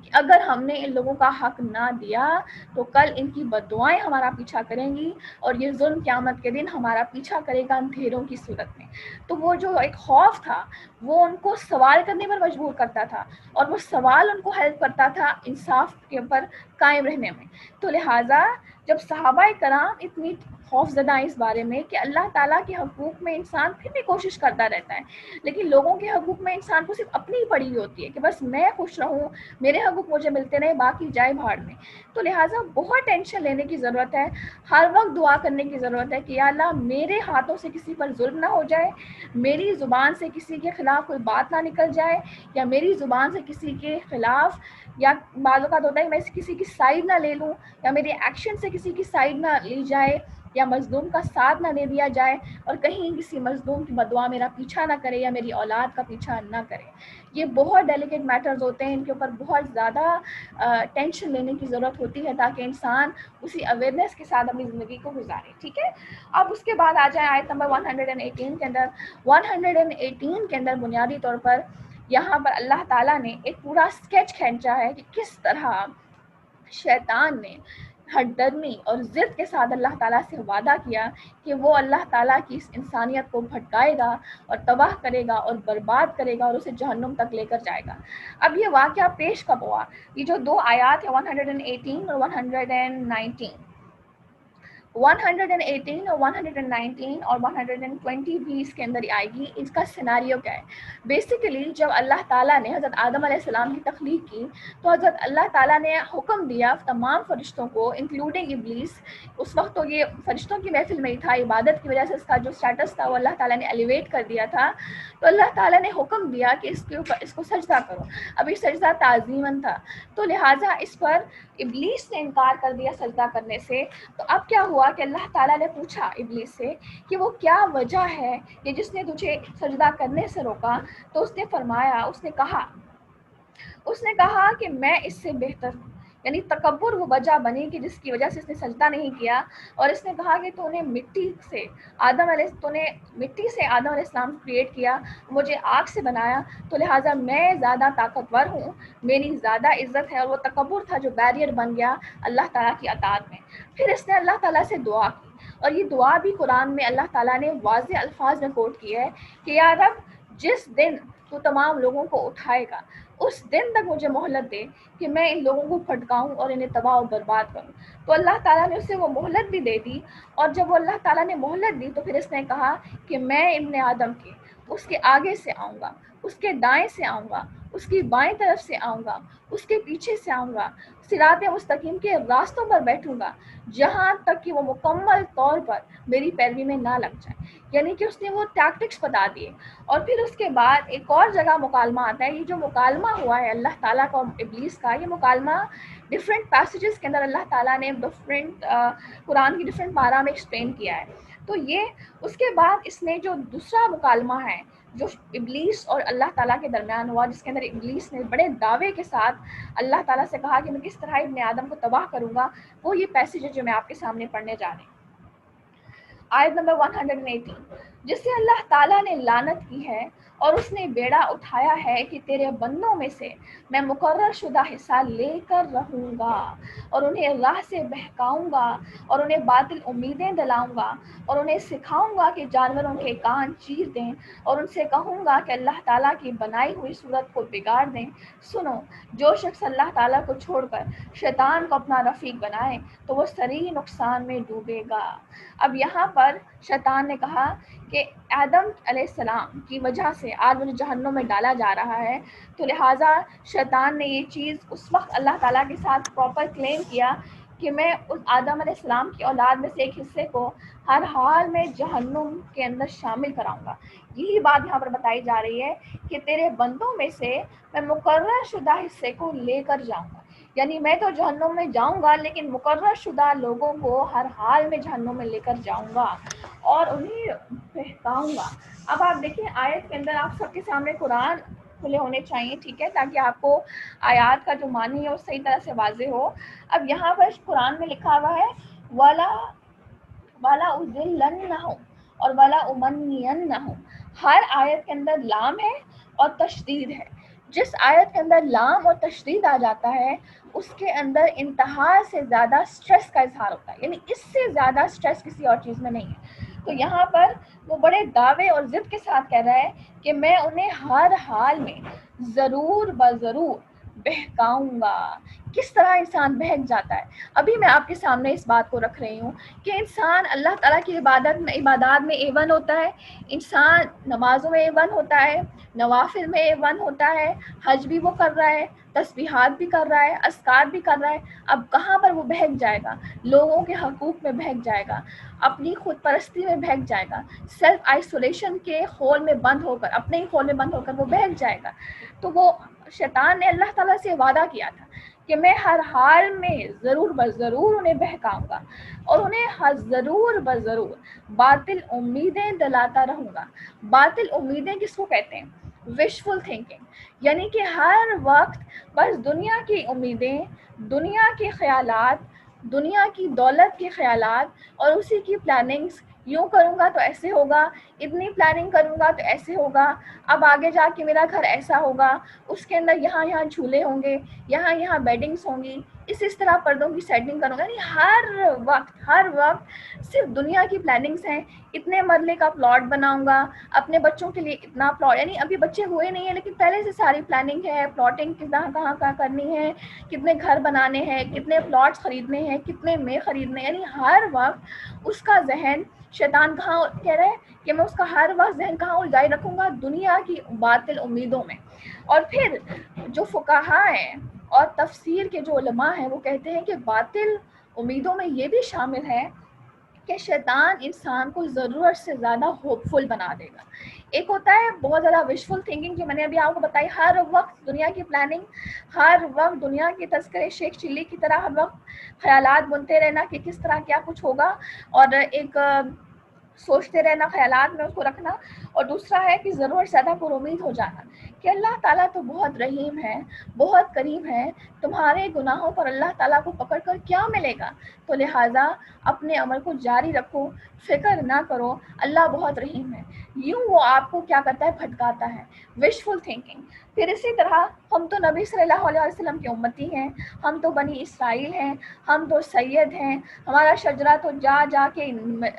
S1: کہ اگر ہم نے ان لوگوں کا حق نہ دیا تو کل ان کی بددعائیں ہمارا پیچھا کریں گی اور یہ ظلم قیامت کے دن ہمارا پیچھا کرے گا اندھیروں کی صورت میں. تو وہ جو ایک خوف تھا وہ ان کو سوال کرنے پر مجبور کرتا تھا، اور وہ سوال ان کو ہیلپ کرتا تھا انصاف کے اوپر قائم رہنے میں. تو لہٰذا جب صحابہ کرام اتنی خوف زدہ اس بارے میں کہ اللہ تعالیٰ کے حقوق میں انسان پھر بھی کوشش کرتا رہتا ہے، لیکن لوگوں کے حقوق میں انسان کو صرف اپنی ہی پڑی ہوئی ہوتی ہے کہ بس میں خوش رہوں، میرے حقوق مجھے ملتے رہے، باقی جائے بھاڑ میں. تو لہٰذا بہت ٹینشن لینے کی ضرورت ہے، ہر وقت دعا کرنے کی ضرورت ہے کہ یا اللہ میرے ہاتھوں سے کسی پر ظلم نہ ہو جائے، میری زبان سے کسی کے خلاف کوئی بات نہ نکل جائے، یا میری زبان سے کسی کے خلاف، یا بعض اوقات ہوتا ہے میں کسی کی سائڈ نہ لے لوں، یا میرے ایکشن سے کسی کی سائڈ نہ لی جائے، یا مظلوم کا ساتھ نہ دے دیا جائے، اور کہیں کسی مظلوم کی بددعا میرا پیچھا نہ کرے یا میری اولاد کا پیچھا نہ کرے. یہ بہت ڈیلیکیٹ میٹرز ہوتے ہیں، ان کے اوپر بہت زیادہ ٹینشن لینے کی ضرورت ہوتی ہے تاکہ انسان اسی اویئرنیس کے ساتھ اپنی زندگی کو گزارے. ٹھیک ہے، اب اس کے بعد آ جائیں آیت نمبر 118 کے اندر. 118 کے اندر بنیادی طور پر یہاں پر اللہ تعالیٰ نے ایک پورا اسکیچ کھینچا ہے کہ کس طرح شیطان نے ہر درمی اور ضد کے ساتھ اللہ تعالیٰ سے وعدہ کیا کہ وہ اللہ تعالیٰ کی اس انسانیت کو بھٹکائے گا اور تباہ کرے گا اور برباد کرے گا اور اسے جہنم تک لے کر جائے گا. اب یہ واقعہ پیش کب ہوا؟ یہ جو دو آیات ہیں 118 اور 119، 118 اور 119 اور 120 بھی اس کے اندر آئے گی. اس کا سیناریو کیا ہے؟ بیسیکلی جب اللہ تعالیٰ نے حضرت آدم علیہ السلام کی تخلیق کی تو حضرت اللہ تعالیٰ نے حکم دیا تمام فرشتوں کو انکلوڈنگ ابلیس. اس وقت تو یہ فرشتوں کی محفل میں ہی تھا، عبادت کی وجہ سے اس کا جو اسٹیٹس تھا وہ اللہ تعالیٰ نے ایلیویٹ کر دیا تھا. تو اللہ تعالیٰ نے حکم دیا کہ اس کے اوپر اس کو سجدہ کرو. ابھی سجدہ تعظیماً تھا، تو لہٰذا اس پر ابلیس نے انکار کر دیا سجدہ کرنے سے. تو اب کیا ہوا کہ اللہ تعالیٰ نے پوچھا ابلیس سے کہ وہ کیا وجہ ہے کہ جس نے تجھے سجدہ کرنے سے روکا؟ تو اس نے فرمایا، اس نے کہا کہ میں اس سے بہتر ہوں. یعنی تکبر وہ وجہ بنی کہ جس کی وجہ سے اس نے سجدہ نہیں کیا. اور اس نے کہا کہ تو نے مٹی سے آدم علیہ السلام کریٹ کیا، مجھے آگ سے بنایا، تو لہٰذا میں زیادہ طاقتور ہوں، میری زیادہ عزت ہے. اور وہ تکبر تھا جو بیریئر بن گیا اللہ تعالیٰ کی اطاعت میں. پھر اس نے اللہ تعالیٰ سے دعا کی، اور یہ دعا بھی قرآن میں اللہ تعالیٰ نے واضح الفاظ میں کوٹ کی ہے کہ یا رب جس دن تو تمام لوگوں کو اٹھائے گا اس دن تک مجھے مہلت دے کہ میں ان لوگوں کو پھٹکاؤں اور انہیں تباہ و برباد کروں. تو اللہ تعالیٰ نے اسے وہ مہلت بھی دے دی. اور جب وہ اللہ تعالیٰ نے مہلت دی تو پھر اس نے کہا کہ میں ابن آدم کے اس کے آگے سے آؤں گا، اس کے دائیں سے آؤں گا، اس کی بائیں طرف سے آؤں گا، اس کے پیچھے سے آؤں گا، صراط مستقیم کے راستوں پر بیٹھوں گا جہاں تک کہ وہ مکمل طور پر میری پیروی میں نہ لگ جائے. یعنی کہ اس نے وہ ٹیکٹکس بتا دیے. اور پھر اس کے بعد ایک اور جگہ مکالمہ آتا ہے. یہ جو مکالمہ ہوا ہے اللہ تعالیٰ کا اور ابلیس کا، یہ مکالمہ ڈفرینٹ پیسیجز کے اندر اللہ تعالیٰ نے قرآن کی ڈفرینٹ پارہ میں ایکسپلین کیا ہے. تو یہ اس کے بعد اس نے جو دوسرا مکالمہ ہے جو ابلیس اور اللہ تعالیٰ کے درمیان ہوا، جس کے اندر ابلیس نے بڑے دعوے کے ساتھ اللہ تعالیٰ سے کہا کہ میں کس طرح ابن آدم کو تباہ کروں گا، وہ یہ پیسیج ہے جو میں آپ کے سامنے پڑھنے جا رہی ہوں. آیت نمبر 118، جسے اللہ تعالیٰ نے لعنت کی ہے اور اس نے بیڑا اٹھایا ہے کہ تیرے بندوں میں سے میں مقرر شدہ حصہ لے کر رہوں گا اور انہیں راہ سے بہکاؤں گا اور انہیں باطل امیدیں دلاؤں گا اور انہیں سکھاؤں گا کہ جانوروں کے کان چیر دیں اور ان سے کہوں گا کہ اللہ تعالیٰ کی بنائی ہوئی صورت کو بگاڑ دیں. سنو، جو شخص اللہ تعالیٰ کو چھوڑ کر شیطان کو اپنا رفیق بنائے تو وہ سری نقصان میں ڈوبے گا. اب یہاں پر شیطان نے کہا کہ آدم علیہ السلام کی وجہ سے آج مجھے جہنم میں ڈالا جا رہا ہے. تو لہٰذا شیطان نے یہ چیز اس وقت اللہ تعالیٰ کے ساتھ پراپر کلیم کیا کہ میں اس آدم علیہ السلام کی اولاد میں سے ایک حصے کو ہر حال میں جہنم کے اندر شامل کراؤں گا. یہی بات یہاں پر بتائی جا رہی ہے کہ تیرے بندوں میں سے میں مقرر شدہ حصے کو لے کر جاؤں گا. یعنی میں تو جہنم میں جاؤں گا لیکن مقرر شدہ لوگوں کو ہر حال میں جہنم میں لے کر جاؤں گا اور انہیں بہکاؤں گا. اب آپ دیکھیں آیت کے اندر آپ سب کے سامنے قرآن کھلے ہونے چاہیے, ٹھیک ہے, تاکہ آپ کو آیات کا جو معنی ہے وہ صحیح طرح سے واضح ہو. اب یہاں پر قرآن میں لکھا ہوا ہے والا اذلنہم اور والا امنینہم. ہر آیت کے اندر لام ہے اور تشدید ہے. جس آیت کے اندر لام اور تشدید آ جاتا ہے اس کے اندر انتہا سے زیادہ سٹریس کا اظہار ہوتا ہے, یعنی اس سے زیادہ سٹریس کسی اور چیز میں نہیں ہے. تو یہاں پر وہ بڑے دعوے اور ضد کے ساتھ کہہ رہا ہے کہ میں انہیں ہر حال میں ضرور بضرور بہکاؤں گا. کس طرح انسان بہک جاتا ہے, ابھی میں آپ کے سامنے اس بات کو رکھ رہی ہوں کہ انسان اللہ تعالیٰ کی عبادات میں A1 ہوتا ہے, انسان نمازوں میں A1 ہوتا ہے, نوافل میں A1 ہوتا ہے, حج بھی وہ کر رہا ہے, تسبیحات بھی کر رہا ہے, اذکار بھی کر رہا ہے. اب کہاں پر وہ بہک جائے گا؟ لوگوں کے حقوق میں بہک جائے گا, اپنی خود پرستی میں بہک جائے گا, سیلف آئسولیشن کے خول میں بند ہو کر, اپنے ہی خول میں بند ہو کر وہ بہک جائے گا. تو وہ شیطان نے اللہ تعالیٰ سے وعدہ کیا تھا کہ میں ہر حال میں ضرور بضرور انہیں بہکاؤں گا اور انہیں ضرور بضرور باطل امیدیں دلاتا رہوں گا. باطل امیدیں کس کو کہتے ہیں؟ وشفل تھنکنگ, یعنی کہ ہر وقت بس دنیا کی امیدیں, دنیا کے خیالات, دنیا کی دولت کے خیالات اور اسی کی پلاننگز. یوں کروں گا تو ایسے ہوگا, اتنی پلاننگ کروں گا تو ایسے ہوگا, اب آگے جا کے میرا گھر ایسا ہوگا, اس کے اندر یہاں جھولے ہوں گے, یہاں بیڈنگس ہوں گی, اس طرح پردوں کی سیٹنگ کروں گا. یعنی ہر وقت صرف دنیا کی پلاننگز ہیں. اتنے مرلے کا پلاٹ بناؤں گا اپنے بچوں کے لیے, اتنا پلاٹ, یعنی ابھی بچے ہوئے نہیں ہیں لیکن پہلے سے ساری پلاننگ ہے, پلاٹنگ کہاں کرنی ہے, کتنے گھر بنانے ہیں, کتنے پلاٹس خریدنے ہیں, کتنے میں خریدنے. یعنی ہر وقت اس کا ذہن, شیطان کہاں کہہ رہے ہیں کہ میں اس کا ہر وقت ذہن کہاں الجائی رکھوں گا؟ دنیا کی باطل امیدوں میں. اور پھر جو فقہاء ہیں اور تفسیر کے جو علماء ہیں وہ کہتے ہیں کہ باطل امیدوں میں یہ بھی شامل ہے کہ شیطان انسان کو ضرورت سے زیادہ ہوپ فل بنا دے گا. ایک ہوتا ہے بہت زیادہ وشفل تھنکنگ جو میں نے ابھی آپ کو بتائی, ہر وقت دنیا کی پلاننگ, ہر وقت دنیا کے تذکرے شیخ چلی کی طرح ہر وقت خیالات بنتے رہنا کہ کس طرح کیا کچھ ہوگا, اور ایک سوچتے رہنا, خیالات میں اس کو رکھنا. اور دوسرا ہے کہ ضرورت زیادہ پر امید ہو جانا کہ اللہ تعالیٰ تو بہت رحیم ہے, بہت کریم ہے, تمہارے گناہوں پر اللہ تعالیٰ کو پکڑ کر کیا ملے گا, تو لہٰذا اپنے عمل کو جاری رکھو, فکر نہ کرو, اللہ بہت رحیم ہے. یوں وہ آپ کو کیا کرتا ہے؟ بھٹکاتا ہے, وشفل تھنکنگ. پھر اسی طرح ہم تو نبی صلی اللہ علیہ وسلم کی امتی ہیں, ہم تو بنی اسرائیل ہیں, ہم تو سید ہیں, ہمارا شجرہ تو جا کے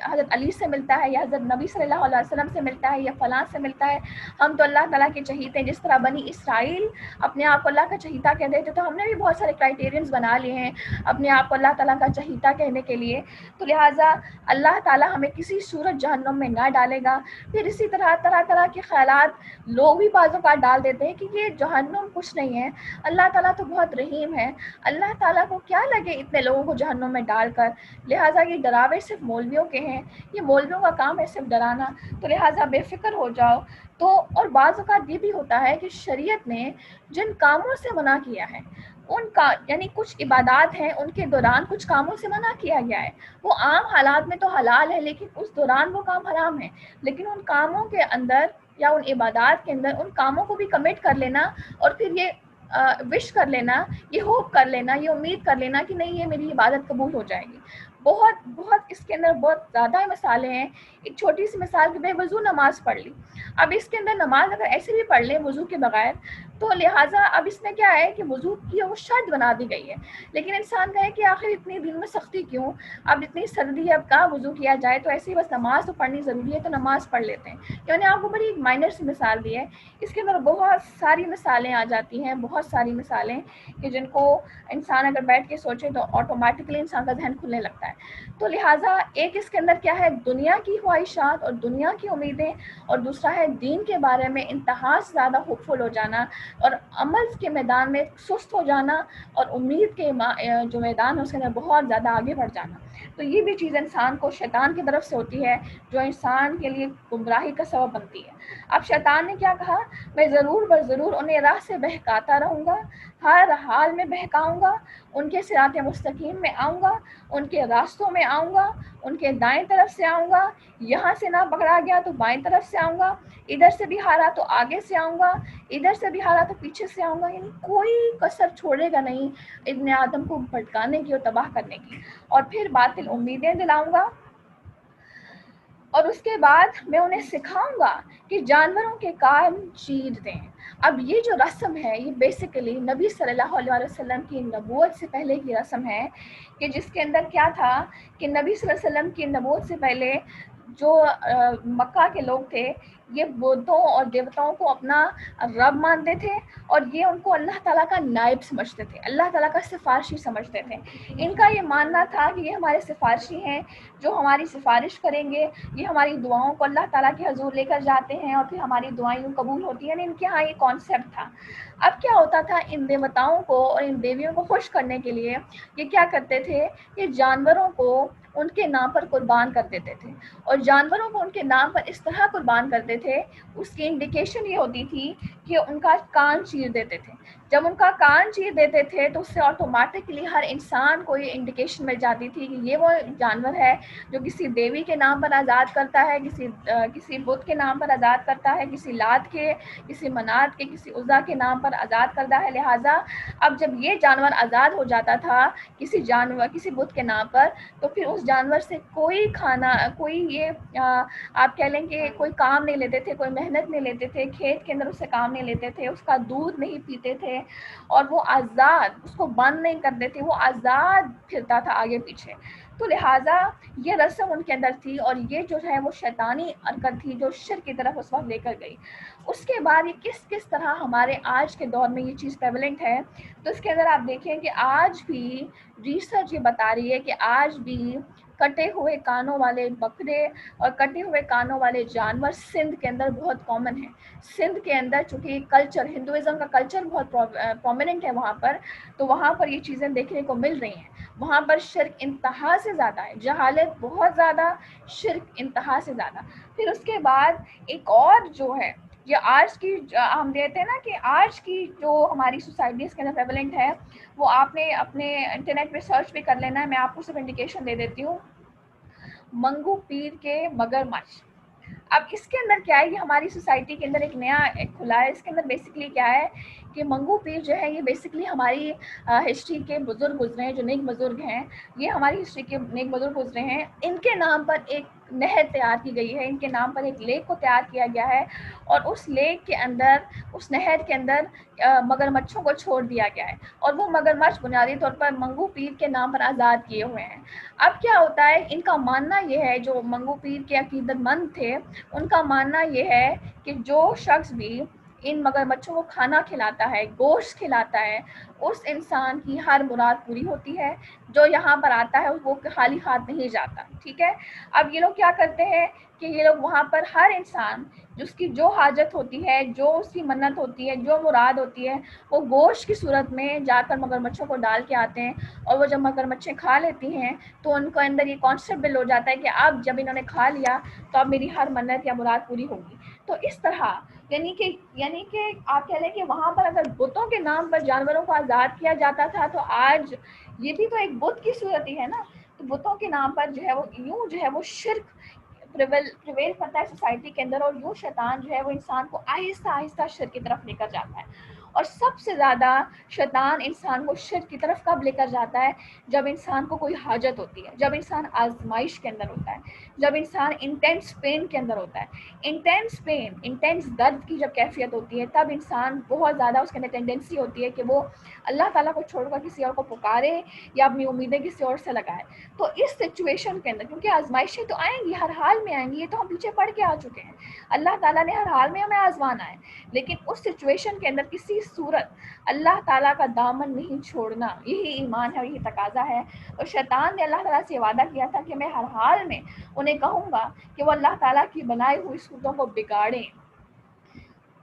S1: حضرت علی سے ملتا ہے یا حضرت نبی صلی اللہ علیہ وسلم سے ملتا ہے یا فلاں سے ملتا ہے, ہم تو اللہ تعالیٰ کے چہیتے ہیں. جس طرح بنی اسرائیل اپنے آپ کو اللہ کا چہیتا کہتے تھے, تو ہم نے بھی بہت سارے کرائٹیرینز بنا لیے ہیں اپنے آپ کو اللہ تعالیٰ کا چہیتا کہنے کے لیے. تو لہٰذا اللہ تعالیٰ ہمیں کسی صورت جہنم میں نہ ڈالے گا. پھر اسی طرح طرح کے خیالات لوگ بھی بعض اوقات ڈال دیتے ہیں کہ یہ جہنم کچھ نہیں ہے, اللہ تعالیٰ تو بہت رحیم ہے, اللہ تعالیٰ کو کیا لگے اتنے لوگوں کو جہنم میں ڈال کر, لہٰذا یہ ڈراوے صرف مولویوں کے ہیں, یہ مولویوں کا کام ہے صرف ڈرانا, تو لہٰذا بے فکر ہو جاؤ. تو اور بعض اوقات یہ بھی ہوتا ہے کہ شریعت نے جن کاموں سے منع کیا ہے ان کا, یعنی کچھ عبادات ہیں ان کے دوران کچھ کاموں سے منع کیا گیا ہے, وہ عام حالات میں تو حلال ہے لیکن اس دوران وہ کام حرام ہے. لیکن ان کاموں کے اندر یا ان عبادات کے اندر ان کاموں کو بھی کمٹ کر لینا اور پھر یہ وش کر لینا, یہ ہوپ کر لینا, یہ امید کر لینا کہ نہیں یہ میری عبادت قبول ہو جائے گی. بہت اس کے اندر بہت زیادہ مثالیں ہیں. ایک چھوٹی سی مثال کہ بے وضو نماز پڑھ لی, اب اس کے اندر نماز اگر ایسے بھی پڑھ لیں وضو کے بغیر تو لہٰذا اب اس میں کیا ہے کہ وضو کی وہ شرط بنا دی گئی ہے. لیکن انسان کہے کہ آخر اتنی دن میں سختی کیوں, اب اتنی سردی ہے, اب کہاں وضو کیا جائے, تو ایسے ہی بس نماز تو پڑھنی ضروری ہے تو نماز پڑھ لیتے ہیں. یعنی آپ کو بڑی ایک مائنر سی مثال دی ہے, اس کے اندر بہت ساری مثالیں آ جاتی ہیں, بہت ساری مثالیں کہ جن کو انسان اگر بیٹھ کے سوچے تو آٹومیٹکلی انسان کا ذہن کھلنے لگتا ہے. تو لہٰذا ایک اس کے اندر کیا ہے, دنیا کی خواہشات اور دنیا کی امیدیں, اور دوسرا ہے دین کے بارے میں انتہا سے زیادہ ہوپ فل ہو جانا, اور عمل کے میدان میں سست ہو جانا اور امید کے جو میدان ہے اس کے اندر بہت زیادہ آگے بڑھ جانا. تو یہ بھی چیز انسان کو شیطان کی طرف سے ہوتی ہے جو انسان کے لیے گمراہی کا سبب بنتی ہے. اب شیطان نے کیا کہا, میں ضرور بر ضرور انہیں راہ سے بہکاتا رہوں گا, ہر حال میں بہکاؤں گا, ان کے صراط مستقیم میں آؤں گا, ان کے راستوں میں آؤں گا, ان کے دائیں طرف سے آؤں گا, یہاں سے نہ پکڑا گیا تو بائیں طرف سے آؤں گا, ادھر سے بھی ہارا تو آگے سے آؤں گا, ادھر سے بھی ہارا تو پیچھے سے آؤں گا. یعنی کوئی کسر چھوڑے گا نہیں ابن آدم کو بھٹکانے کی اور تباہ کرنے کی. اور پھر باطل امیدیں دلاؤں گا, اور اس کے بعد میں انہیں سکھاؤں گا کہ جانوروں کے کان چیر دیں. اب یہ جو رسم ہے یہ بیسیکلی نبی صلی اللہ علیہ وسلم کی نبوت سے پہلے کی رسم ہے, کہ جس کے اندر کیا تھا کہ نبی صلی اللہ علیہ وسلم کی نبوت سے پہلے جو مکہ کے لوگ تھے یہ بتوں اور دیوتاؤں کو اپنا رب مانتے تھے, اور یہ ان کو اللہ تعالیٰ کا نائب سمجھتے تھے, اللہ تعالیٰ کا سفارشی سمجھتے تھے. ان کا یہ ماننا تھا کہ یہ ہمارے سفارشی ہیں جو ہماری سفارش کریں گے, یہ ہماری دعاؤں کو اللہ تعالیٰ کے حضور لے کر جاتے ہیں اور پھر ہماری دعائیں یوں قبول ہوتی ہیں. ان کے ہاں یہ کانسیپٹ تھا. اب کیا ہوتا تھا, ان دیوتاؤں کو اور ان دیویوں کو خوش کرنے کے لیے یہ کیا کرتے تھے کہ جانوروں کو ان کے نام پر قربان کر دیتے تھے, اور جانوروں کو ان کے نام پر اس طرح قربان کرتے تھے, اس کی انڈیکیشن یہ ہوتی تھی کہ ان کا کان چیر دیتے تھے. جب ان کا کان چیر دیتے تھے تو اس سے آٹومیٹکلی ہر انسان کو یہ انڈیکیشن مل جاتی تھی کہ یہ وہ جانور ہے جو کسی دیوی کے نام پر آزاد کرتا ہے, کسی بت کے نام پر آزاد کرتا ہے, کسی لات کے, کسی منات کے, کسی عزا کے نام پر آزاد کرتا ہے. لہٰذا اب جب یہ جانور آزاد ہو جاتا تھا کسی بت کے نام پر, تو پھر اس جانور سے کوئی کھانا, کوئی یہ آپ کہہ لیں کہ کوئی کام نہیں لیتے تھے, کوئی محنت نہیں لیتے تھے, کھیت کے اندر اس سے کام نہیں لیتے تھے, اس کا دودھ نہیں پیتے تھے, اور وہ آزاد, اس کو بند نہیں کرتے تھے, وہ آزاد پھرتا تھا آگے پیچھے. تو لہٰذا یہ رسم ان کے اندر تھی, اور یہ جو ہے وہ شیطانی حرکت تھی جو شرک کی طرف اس وقت لے کر گئی. اس کے بعد یہ کس طرح ہمارے آج کے دور میں یہ چیز پریولنٹ ہے, تو اس کے اندر آپ دیکھیں کہ آج بھی ریسرچ یہ بتا رہی ہے کہ آج بھی کٹے ہوئے کانوں والے بکرے اور کٹے ہوئے کانوں والے جانور سندھ کے اندر بہت کامن ہیں. سندھ کے اندر چونکہ کلچر, ہندوازم کا کلچر بہت پرومیننٹ ہے وہاں پر, تو وہاں پر یہ چیزیں دیکھنے کو مل رہی ہیں. وہاں پر شرک انتہا سے زیادہ ہے, جہالت بہت زیادہ, شرک انتہا سے زیادہ. پھر اس کے بعد ایک اور جو ہے یہ آج کی ہم دیتے ہیں نا کہ آج کی جو ہماری سوسائٹیز کے اندر پریولنٹ ہے, وہ آپ نے اپنے انٹرنیٹ پہ سرچ بھی کر لینا ہے, میں آپ کو صرف انڈیکیشن دے دیتی ہوں. منگو پیر کے مگرمچھ. اب اس کے اندر کیا ہے, یہ ہماری سوسائٹی کے اندر ایک نیا کھلا ہے. اس کے اندر بیسکلی کیا ہے کہ منگو پیر جو ہے یہ بیسکلی ہماری ہسٹری کے بزرگ گزرے ہیں, جو نیک بزرگ ہیں, یہ ہماری ہسٹری کے نیک بزرگ گزرے ہیں. ان کے نام پر ایک نہر تیار کی گئی ہے, ان کے نام پر ایک لیک کو تیار کیا گیا ہے, اور اس لیک کے اندر, اس نہر کے اندر مگرمچھوں کو چھوڑ دیا گیا ہے, اور وہ مگرمچھ بنیادی طور پر منگو پیر کے نام پر آزاد کیے ہوئے ہیں. اب کیا ہوتا ہے, ان کا ماننا یہ ہے, جو منگو پیر کے عقیدت مند تھے ان کا ماننا یہ ہے کہ جو شخص بھی ان مگرمچھوں کو کھانا کھلاتا ہے, گوشت کھلاتا ہے, اس انسان کی ہر مراد پوری ہوتی ہے. جو یہاں پر آتا ہے وہ خالی ہاتھ نہیں جاتا. ٹھیک ہے, اب یہ لوگ کیا کرتے ہیں کہ یہ لوگ وہاں پر ہر انسان جس کی جو حاجت ہوتی ہے, جو اس کی منت ہوتی ہے, جو مراد ہوتی ہے, وہ گوشت کی صورت میں جا کر مگرمچھوں کو ڈال کے آتے ہیں, اور وہ جب مگرمچھیں کھا لیتی ہیں تو ان کو اندر یہ کانسیپٹ بل ہو جاتا ہے کہ اب جب انہوں نے کھا لیا تو اب میری ہر منت یا مراد پوری ہوگی. تو اس طرح یعنی کہ آپ کہہ لیں کہ وہاں پر اگر بتوں کے نام پر جانوروں کو آزاد کیا جاتا تھا, تو آج یہ بھی تو ایک بت کی صورت ہی ہے نا. تو بتوں کے نام پر جو ہے وہ یوں جو ہے وہ شرک پریویل کرتا ہے سوسائٹی کے اندر, اور یوں شیطان جو ہے وہ انسان کو آہستہ آہستہ شرک کی طرف لے کر جاتا ہے. اور سب سے زیادہ شیطان انسان کو شرک کی طرف کب لے کر جاتا ہے, جب انسان کو کوئی حاجت ہوتی ہے, جب انسان آزمائش کے اندر ہوتا ہے, جب انسان انٹینس پین کے اندر ہوتا ہے. انٹینس پین, انٹینس درد کی جب کیفیت ہوتی ہے, تب انسان بہت زیادہ اس کے اندر ٹینڈنسی ہوتی ہے کہ وہ اللہ تعالیٰ کو چھوڑ کر کسی اور کو پکارے یا اپنی امیدیں کسی اور سے لگائے. تو اس سچویشن کے اندر, کیونکہ آزمائشیں تو آئیں گی, ہر حال میں آئیں گی, یہ تو ہم پیچھے پڑھ کے آ چکے ہیں, اللہ تعالیٰ نے ہر حال میں ہمیں آزمانا ہے, لیکن اس سچویشن کے اندر کسی صورت اللہ تعالیٰ کا دامن نہیں چھوڑنا, یہی ایمان ہے, یہی تقاضا ہے. اور شیطان نے اللہ تعالیٰ سے وعدہ کیا تھا کہ میں ہر حال میں انہیں کہوں گا کہ وہ اللہ تعالیٰ کی بنائی ہوئی صورتوں کو بگاڑیں.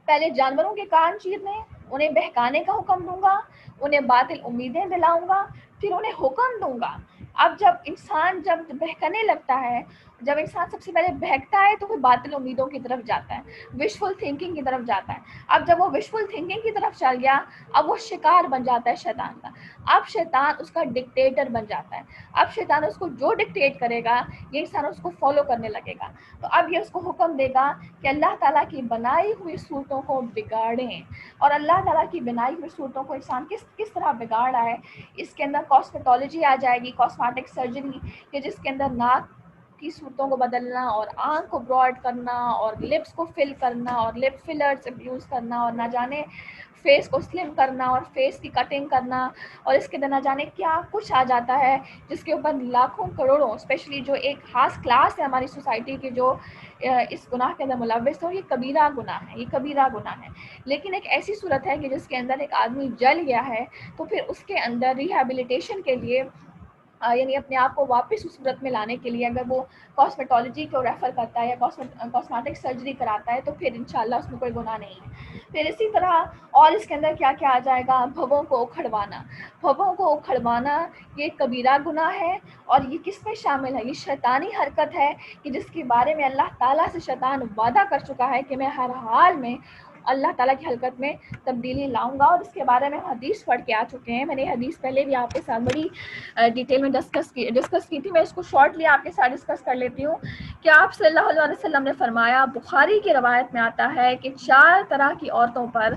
S1: پہلے جانوروں کے کان چیر دیں, انہیں بہکانے کا حکم دوں گا، انہیں باطل امیدیں دلاؤں گا، پھر انہیں حکم دوں گا۔ اب جب انسان جب بہکنے لگتا ہے، جب انسان سب سے پہلے بہکتا ہے تو وہ باطل امیدوں کی طرف جاتا ہے، وشفل تھنکنگ کی طرف جاتا ہے۔ اب جب وہ وشفل تھنکنگ کی طرف چل گیا، اب وہ شکار بن جاتا ہے شیطان کا، اب شیطان اس کا ڈکٹیٹر بن جاتا ہے، اب شیطان اس کو جو ڈکٹیٹ کرے گا یہ انسان اس کو فالو کرنے لگے گا۔ تو اب یہ اس کو حکم دے گا کہ اللہ تعالیٰ کی بنائی ہوئی صورتوں کو بگاڑیں، اور اللہ تعالیٰ کی بنائی ہوئی صورتوں کو انسان کس طرح بگاڑ رہا ہے، اس کے اندر کاسمیٹولوجی آ جائے گی، کاسمیٹک سرجری، کہ جس کے اندر ناک کی صورتوں کو بدلنا اور آنکھ کو براڈ کرنا اور لپس کو فل کرنا اور لپ فلرز یوز کرنا اور نہ جانے فیس کو سلم کرنا اور فیس کی کٹنگ کرنا، اور اس کے اندر نہ جانے کیا کچھ آ جاتا ہے، جس کے اوپر لاکھوں کروڑوں، اسپیشلی جو ایک خاص کلاس ہے ہماری سوسائٹی کی جو اس گناہ کے اندر ملوث ہو، یہ کبیرہ گناہ ہے، یہ کبیرہ گناہ ہے۔ لیکن ایک ایسی صورت ہے کہ جس کے اندر ایک آدمی جل گیا ہے تو پھر اس کے اندر ریہیبلیٹیشن کے لیے، یعنی اپنے آپ کو واپس اس صورت میں لانے کے لیے، اگر وہ کاسمیٹولوجی کو ریفر کرتا ہے یا کاسمیٹک سرجری کراتا ہے تو پھر انشاءاللہ اس میں کوئی گناہ نہیں ہے۔ پھر اسی طرح اور اس کے اندر کیا کیا آ جائے گا، بھووں کو اکھڑوانا، بھووں کو اکھڑوانا یہ کبیرہ گناہ ہے، اور یہ کس میں شامل ہے، یہ شیطانی حرکت ہے کہ جس کے بارے میں اللہ تعالیٰ سے شیطان وعدہ کر چکا ہے کہ میں ہر حال میں اللہ تعالیٰ کی حرکت میں تبدیلی لاؤں گا، اور اس کے بارے میں حدیث پڑھ کے آ چکے ہیں۔ میں نے حدیث پہلے بھی آپ کے ساتھ بڑی ڈیٹیل میں ڈسکس کی تھی، میں اس کو شارٹلی آپ کے ساتھ ڈسکس کر لیتی ہوں کہ آپ صلی اللہ علیہ وسلم نے فرمایا، بخاری کی روایت میں آتا ہے کہ 4 طرح کی عورتوں پر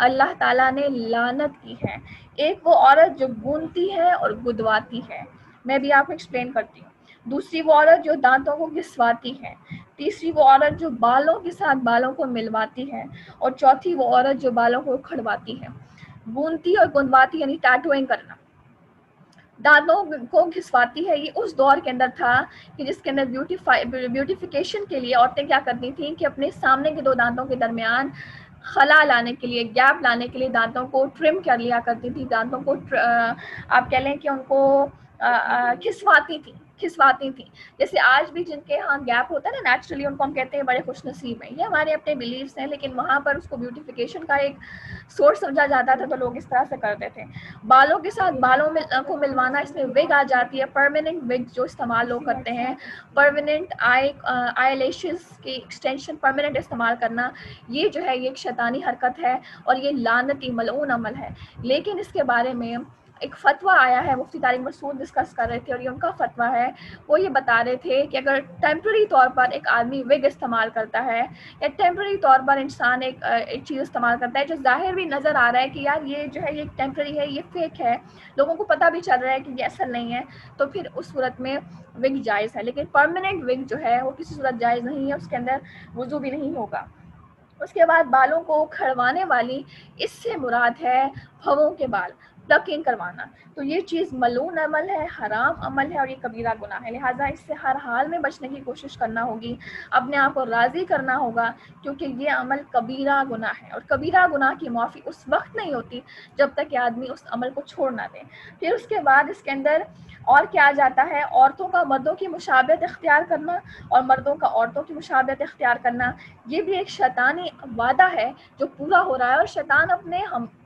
S1: اللہ تعالیٰ نے لعنت کی ہے۔ ایک وہ عورت جو گونتی ہے اور گدواتی ہے، میں بھی آپ کو ایکسپلین کرتی ہوں۔ دوسری وہ عورت جو دانتوں کو گھسواتی ہے، تیسری وہ عورت جو بالوں کے ساتھ بالوں کو ملواتی ہے، اور چوتھی وہ عورت جو بالوں کو اکھڑواتی ہے۔ گونتی اور گندواتی یعنی ٹیٹوئنگ کرنا، دانتوں کو گھسواتی ہے، یہ اس دور کے اندر تھا کہ جس کے اندر بیوٹیفیکیشن کے لیے عورتیں کیا کرتی تھیں کہ اپنے سامنے کے 2 دانتوں کے درمیان خلا لانے کے لیے، گیپ لانے کے لیے دانتوں کو ٹرم کر لیا کرتی تھی، دانتوں کو آپ کہہ لیں کہ ان کو کھسواتی تھیں۔ جیسے آج بھی جن کے ہاں گیپ ہوتا ہے نا نیچرلی، ان کو ہم کہتے ہیں بڑے خوش نصیب ہیں، یہ ہمارے اپنے بلیفس ہیں، لیکن وہاں پر اس کو بیوٹیفیکیشن کا ایک سورس سمجھا جاتا تھا تو لوگ اس طرح سے کرتے تھے۔ بالوں کے ساتھ بالوں کو ملوانا، اس میں وگ آ جاتی ہے، پرماننٹ وگ جو استعمال لوگ کرتے ہیں، پرماننٹ آئی لیشز کی ایکسٹینشن پرماننٹ استعمال کرنا، یہ جو ہے یہ ایک شیطانی حرکت ہے اور یہ لعنتی ملعون عمل ہے۔ لیکن اس کے بارے میں ایک فتویٰ آیا ہے، مفتی طارق مسعود ڈسکس کر رہے تھے، اور یہ ان کا فتویٰ ہے، وہ یہ بتا رہے تھے کہ اگر ٹیمپرری طور پر ایک آدمی وگ استعمال کرتا ہے یا ٹیمپرری طور پر انسان ایک چیز استعمال کرتا ہے جو ظاہر بھی نظر آ رہا ہے کہ یار یہ جو ہے یہ ٹیمپرری ہے، یہ فیک ہے، لوگوں کو پتہ بھی چل رہا ہے کہ یہ اصل نہیں ہے، تو پھر اس صورت میں وگ جائز ہے۔ لیکن پرماننٹ وگ جو ہے وہ کسی صورت جائز نہیں ہے، اس کے اندر وضو بھی نہیں ہوگا۔ اس کے بعد بالوں کو کھڑوانے والی، اس سے مراد ہے بھووں کے بال پلکنگ کروانا، تو یہ چیز ملعون عمل ہے، حرام عمل ہے، اور یہ کبیرہ گناہ ہے۔ لہٰذا اس سے ہر حال میں بچنے کی کوشش کرنا ہوگی، اپنے آپ کو راضی کرنا ہوگا، کیونکہ یہ عمل کبیرہ گناہ ہے، اور کبیرہ گناہ کی معافی اس وقت نہیں ہوتی جب تک کہ آدمی اس عمل کو چھوڑ نہ دے۔ پھر اس کے بعد اس کے اندر اور کیا جاتا ہے، عورتوں کا مردوں کی مشابہت اختیار کرنا اور مردوں کا عورتوں کی مشابہت اختیار کرنا، یہ بھی ایک شیطانی وعدہ ہے جو پورا ہو رہا ہے، اور شیطان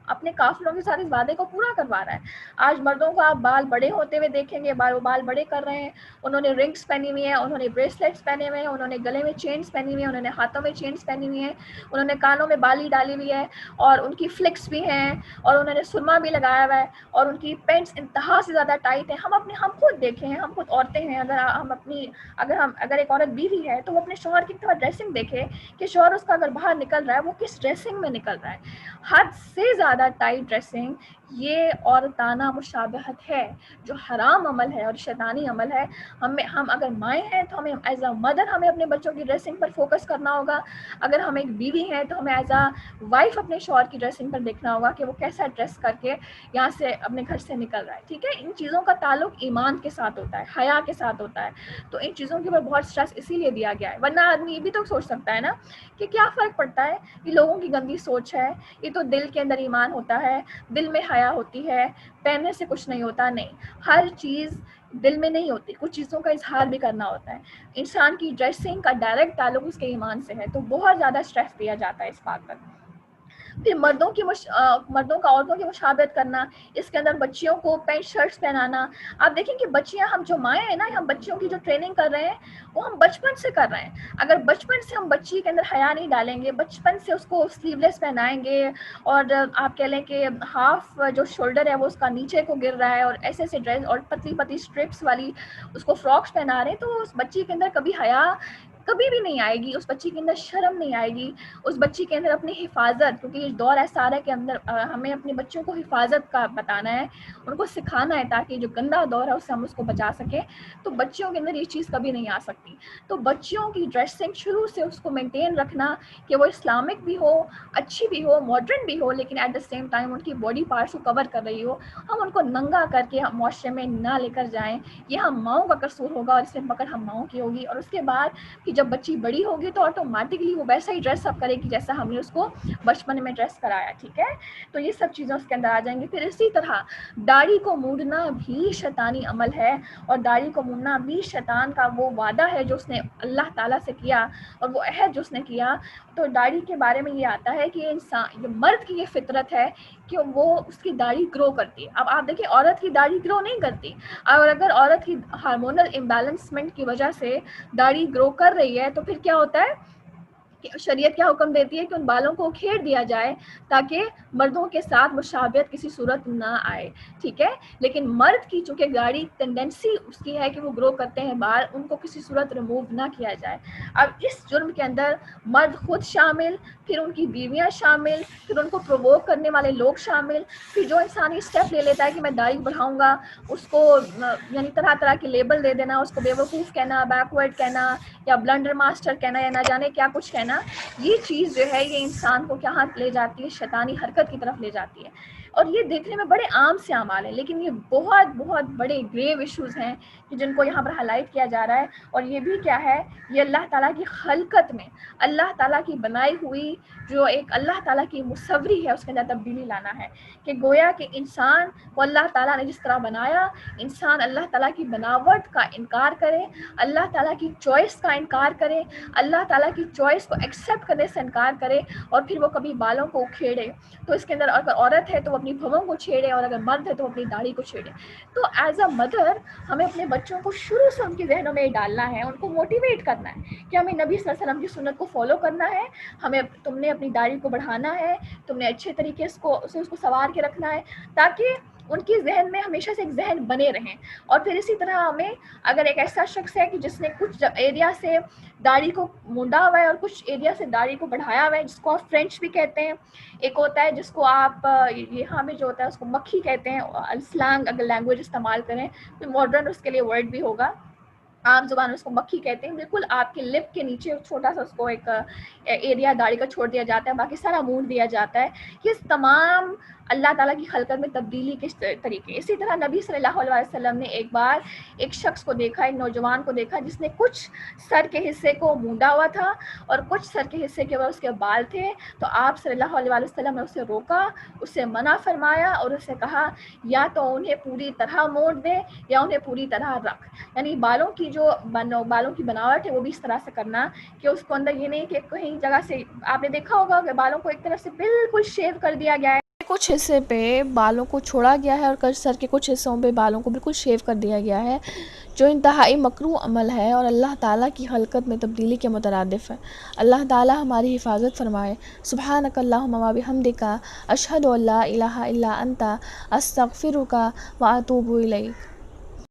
S1: اپنے قافلوں کے ساتھ اس وعدے کو پورا کروا رہا ہے۔ آج مردوں کا آپ بال بڑے ہوتے ہوئے دیکھیں گے، وہ بال بڑے کر رہے ہیں، انہوں نے رنگز پہنی ہوئی ہیں، انہوں نے بریسلیٹس پہنے ہوئے ہیں، انہوں نے گلے میں چینز پہنی ہوئی ہیں، انہوں نے ہاتھوں میں چینز پہنی ہوئی ہیں، انہوں نے کانوں میں بالی ڈالی ہوئی ہے، اور ان کی فلکس بھی ہیں، اور انہوں نے سرما بھی لگایا ہوا ہے، اور ان کی پینٹس انتہا سے زیادہ ٹائٹ ہیں۔ ہم خود دیکھیں ہیں، ہم خود عورتیں ہیں، اگر ایک عورت بیوی ہے تو وہ اپنے شوہر کی طرح ڈریسنگ دیکھے کہ شوہر اس کا اگر باہر نکل رہا ہے وہ کس ڈریسنگ میں نکل رہا ہے۔ حد سے زیادہ ٹائٹ ڈریسنگ یہ عورتانہ مشابہت ہے جو حرام عمل ہے اور شیطانی عمل ہے۔ ہم اگر مائیں ہیں تو ہمیں ایز اے مدر ہمیں اپنے بچوں کی ڈریسنگ پر فوکس کرنا ہوگا، اگر ہم ایک بیوی ہیں تو ہمیں ایز اے وائف اپنے شوہر کی ڈریسنگ پر دیکھنا ہوگا کہ وہ کیسا ڈریس کر کے یہاں سے اپنے گھر سے نکل رہا ہے، ٹھیک ہے۔ ان چیزوں کا تعلق ایمان کے ساتھ ہوتا ہے، حیا کے ساتھ ہوتا ہے، تو ان چیزوں کے اوپر بہت اسٹریس اسی لیے دیا گیا ہے، ورنہ آدمی یہ بھی تو سوچ سکتا ہے نا کہ کیا فرق پڑتا ہے، یہ لوگوں کی گندی سوچ ہے، یہ تو دل کے اندر ایمان ہوتا ہے، دل میں حیا ہوتی ہے، پہننے سے کچھ نہیں ہوتا۔ نہیں، ہر چیز دل میں نہیں ہوتی، کچھ چیزوں کا اظہار بھی کرنا ہوتا ہے۔ انسان کی ڈریسنگ کا ڈائریکٹ تعلق اس کے ایمان سے ہے، تو بہت زیادہ اسٹریس دیا جاتا ہے اس بات پر۔ پھر مردوں کا عورتوں کی مشابہت کرنا، اس کے اندر بچیوں کو پینٹ شرٹس پہنانا. آپ دیکھیں کہ بچیاں، ہم جو مائیں ہیں نا، ہم بچیوں کی جو ٹریننگ کر رہے ہیں وہ ہم بچپن سے کر رہے ہیں. اگر بچپن سے ہم بچی کے اندر حیا نہیں ڈالیں گے، بچپن سے اس کو سلیو لیس پہنائیں گے، اور آپ کہہ لیں کہ ہاف جو شولڈر ہے وہ اس کا نیچے کو گر رہا ہے، اور ایسے ایسے ڈریس اور پتلی پتلی اسٹرپس والی اس کو فراکس پہنا رہے ہیں، تو اس بچی کے اندر کبھی حیا کبھی بھی نہیں آئے گی، اس بچی کے اندر شرم نہیں آئے گی، اس بچی کے اندر اپنی حفاظت، کیونکہ یہ دور ایسا آ رہا ہے کہ اندر ہمیں اپنے بچوں کو حفاظت کا بتانا ہے، ان کو سکھانا ہے تاکہ جو گندا دور ہے اس سے ہم اس کو بچا سکیں. تو بچیوں کے اندر یہ چیز کبھی نہیں آ سکتی. تو بچیوں کی ڈریسنگ شروع سے اس کو مینٹین رکھنا کہ وہ اسلامک بھی ہو، اچھی بھی ہو، ماڈرن بھی ہو، لیکن ایٹ دا سیم ٹائم ان کی باڈی پارٹس کو کور کر رہی ہو. ہم ان کو ننگا کر کے ہم معاشرے میں نہ لے کر جائیں، یہ ہم ماؤں کا قصور ہوگا، اور اس میں پکڑ ہم ماؤں کی ہوگی. اور اس کے بعد کہ جب بچی بڑی ہوگی تو آٹومیٹکلی وہ ویسا ہی ڈریس اپ کرے گی جیسا ہم نے اس کو بچپن میں ڈریس کرایا. ٹھیک ہے، تو یہ سب چیزیں اس کے اندر آ جائیں گی. پھر اسی طرح داڑھی کو مونڈنا بھی شیطانی عمل ہے، اور داڑھی کو مونڈنا بھی شیطان کا وہ وعدہ ہے جو اس نے اللہ تعالیٰ سے کیا، اور وہ عہد جو اس نے کیا. تو داڑھی کے بارے میں یہ آتا ہے کہ انسان، مرد کی یہ فطرت ہے کہ وہ اس کی داڑھی گرو کرتی ہے. اب آپ دیکھیں عورت کی داڑھی گرو نہیں کرتی، اور اگر عورت کی ہارمونل امبیلنسمنٹ کی وجہ سے داڑھی گرو کر رہی ہے تو پھر کیا ہوتا ہے کہ شریعت کیا حکم دیتی ہے کہ ان بالوں کو کھیر دیا جائے تاکہ مردوں کے ساتھ مشابہت کسی صورت نہ آئے. ٹھیک ہے، لیکن مرد کی چونکہ داڑھی ٹینڈنسی اس کی ہے کہ وہ گرو کرتے ہیں بال، ان کو کسی صورت ریموو نہ کیا جائے. اب اس جرم کے اندر مرد خود شامل، پھر ان کی بیویاں شامل، پھر ان کو پرووک کرنے والے لوگ شامل. پھر جو انسانی اسٹیپ لے لیتا ہے کہ میں داڑھی بڑھاؤں گا، اس کو یعنی طرح طرح کے لیبل دے دینا، اس کو بیوقوف کہنا، بیکورڈ کہنا، یا بلنڈر ماسٹر کہنا، یا نہ جانے کیا کچھ کہنا، یہ چیز جو ہے یہ انسان کو کہاں لے جاتی ہے؟ شیطانی حرکت کی طرف لے جاتی ہے. اور یہ دیکھنے میں بڑے عام سے اعمال ہیں، لیکن یہ بہت بہت بڑے گریو ایشوز ہیں کہ جن کو یہاں پر ہائی لائٹ کیا جا رہا ہے. اور یہ بھی کیا ہے؟ یہ اللہ تعالیٰ کی خلقت میں، اللہ تعالیٰ کی بنائی ہوئی جو ایک اللہ تعالیٰ کی مصوری ہے اس کے اندر تبدیلی لانا ہے. کہ گویا کہ انسان کو اللہ تعالیٰ نے جس طرح بنایا، انسان اللہ تعالیٰ کی بناوٹ کا انکار کرے، اللہ تعالیٰ کی چوائس کا انکار کرے، اللہ تعالیٰ کی چوائس کو ایکسیپٹ کرنے سے انکار کرے، اور پھر وہ کبھی بالوں کو کھیڑے. تو اس کے اندر اگر عورت ہے تو وہ اپنی بھووں کو چھیڑے، اور اگر مرد ہے تو وہ اپنی داڑھی کو چھیڑے. تو ایز اے مدر ہمیں اپنے بچوں کو شروع سے ان کے ذہنوں میں ڈالنا ہے، ان کو موٹیویٹ کرنا ہے کہ ہمیں نبی صلی اللہ علیہ وسلم کی سنت کو فالو کرنا ہے، تم نے اپنی داڑھی کو بڑھانا ہے، تم نے اچھے طریقے سے اس کو سنوار کے رکھنا ہے، تاکہ ان کی ذہن میں ہمیشہ سے ایک ذہن بنے رہیں. اور پھر اسی طرح ہمیں، اگر ایک ایسا شخص ہے کہ جس نے کچھ ایریا سے داڑھی کو مونڈا ہوا ہے اور کچھ ایریا سے داڑھی کو بڑھایا ہوا ہے، جس کو آپ فرینچ بھی کہتے ہیں، ایک ہوتا ہے جس کو آپ یہاں میں جو ہوتا ہے اس کو مکھی کہتے ہیں، اسلانگ اگر لینگویج استعمال کریں تو ماڈرن اس کے لیے ورڈ بھی ہوگا، عام زبان میں اس کو مکھی کہتے ہیں. بالکل آپ کے لپ کے نیچے چھوٹا سا اس کو ایک ایریا داڑھی کا چھوڑ دیا جاتا ہے، باقی سارا مونڈ دیا جاتا ہے. یہ تمام اللہ تعالیٰ کی خلقت میں تبدیلی کے طریقے. اسی طرح نبی صلی اللہ علیہ وسلم نے ایک بار ایک شخص کو دیکھا، ایک نوجوان کو دیکھا جس نے کچھ سر کے حصے کو مونڈا ہوا تھا اور کچھ سر کے حصے کے بعد اس کے بال تھے. تو آپ صلی اللہ علیہ وسلم نے اسے روکا، اسے منع فرمایا اور اسے کہا یا تو انہیں پوری طرح مونڈ دے یا انہیں پوری طرح رکھ. یعنی بالوں کی بناوٹ ہے وہ بھی اس طرح سے کرنا کہ اس کو اندر یہ نہیں کہ کہیں جگہ سے، آپ نے دیکھا ہوگا کہ بالوں کو ایک طرف سے بالکل شیو کر دیا گیا ہے، کچھ حصے پہ بالوں کو چھوڑا گیا ہے اور سر کے کچھ حصوں پہ بالوں کو بالکل شیو کر دیا گیا ہے، جو انتہائی مکروہ عمل ہے اور اللہ تعالیٰ کی خلقت میں تبدیلی کے مترادف ہے. اللہ تعالیٰ ہماری حفاظت فرمائے. سبحانک اللہم و بحمدک، اشہد ان لا الہ الا انت، استغفرک و اتوب الیک.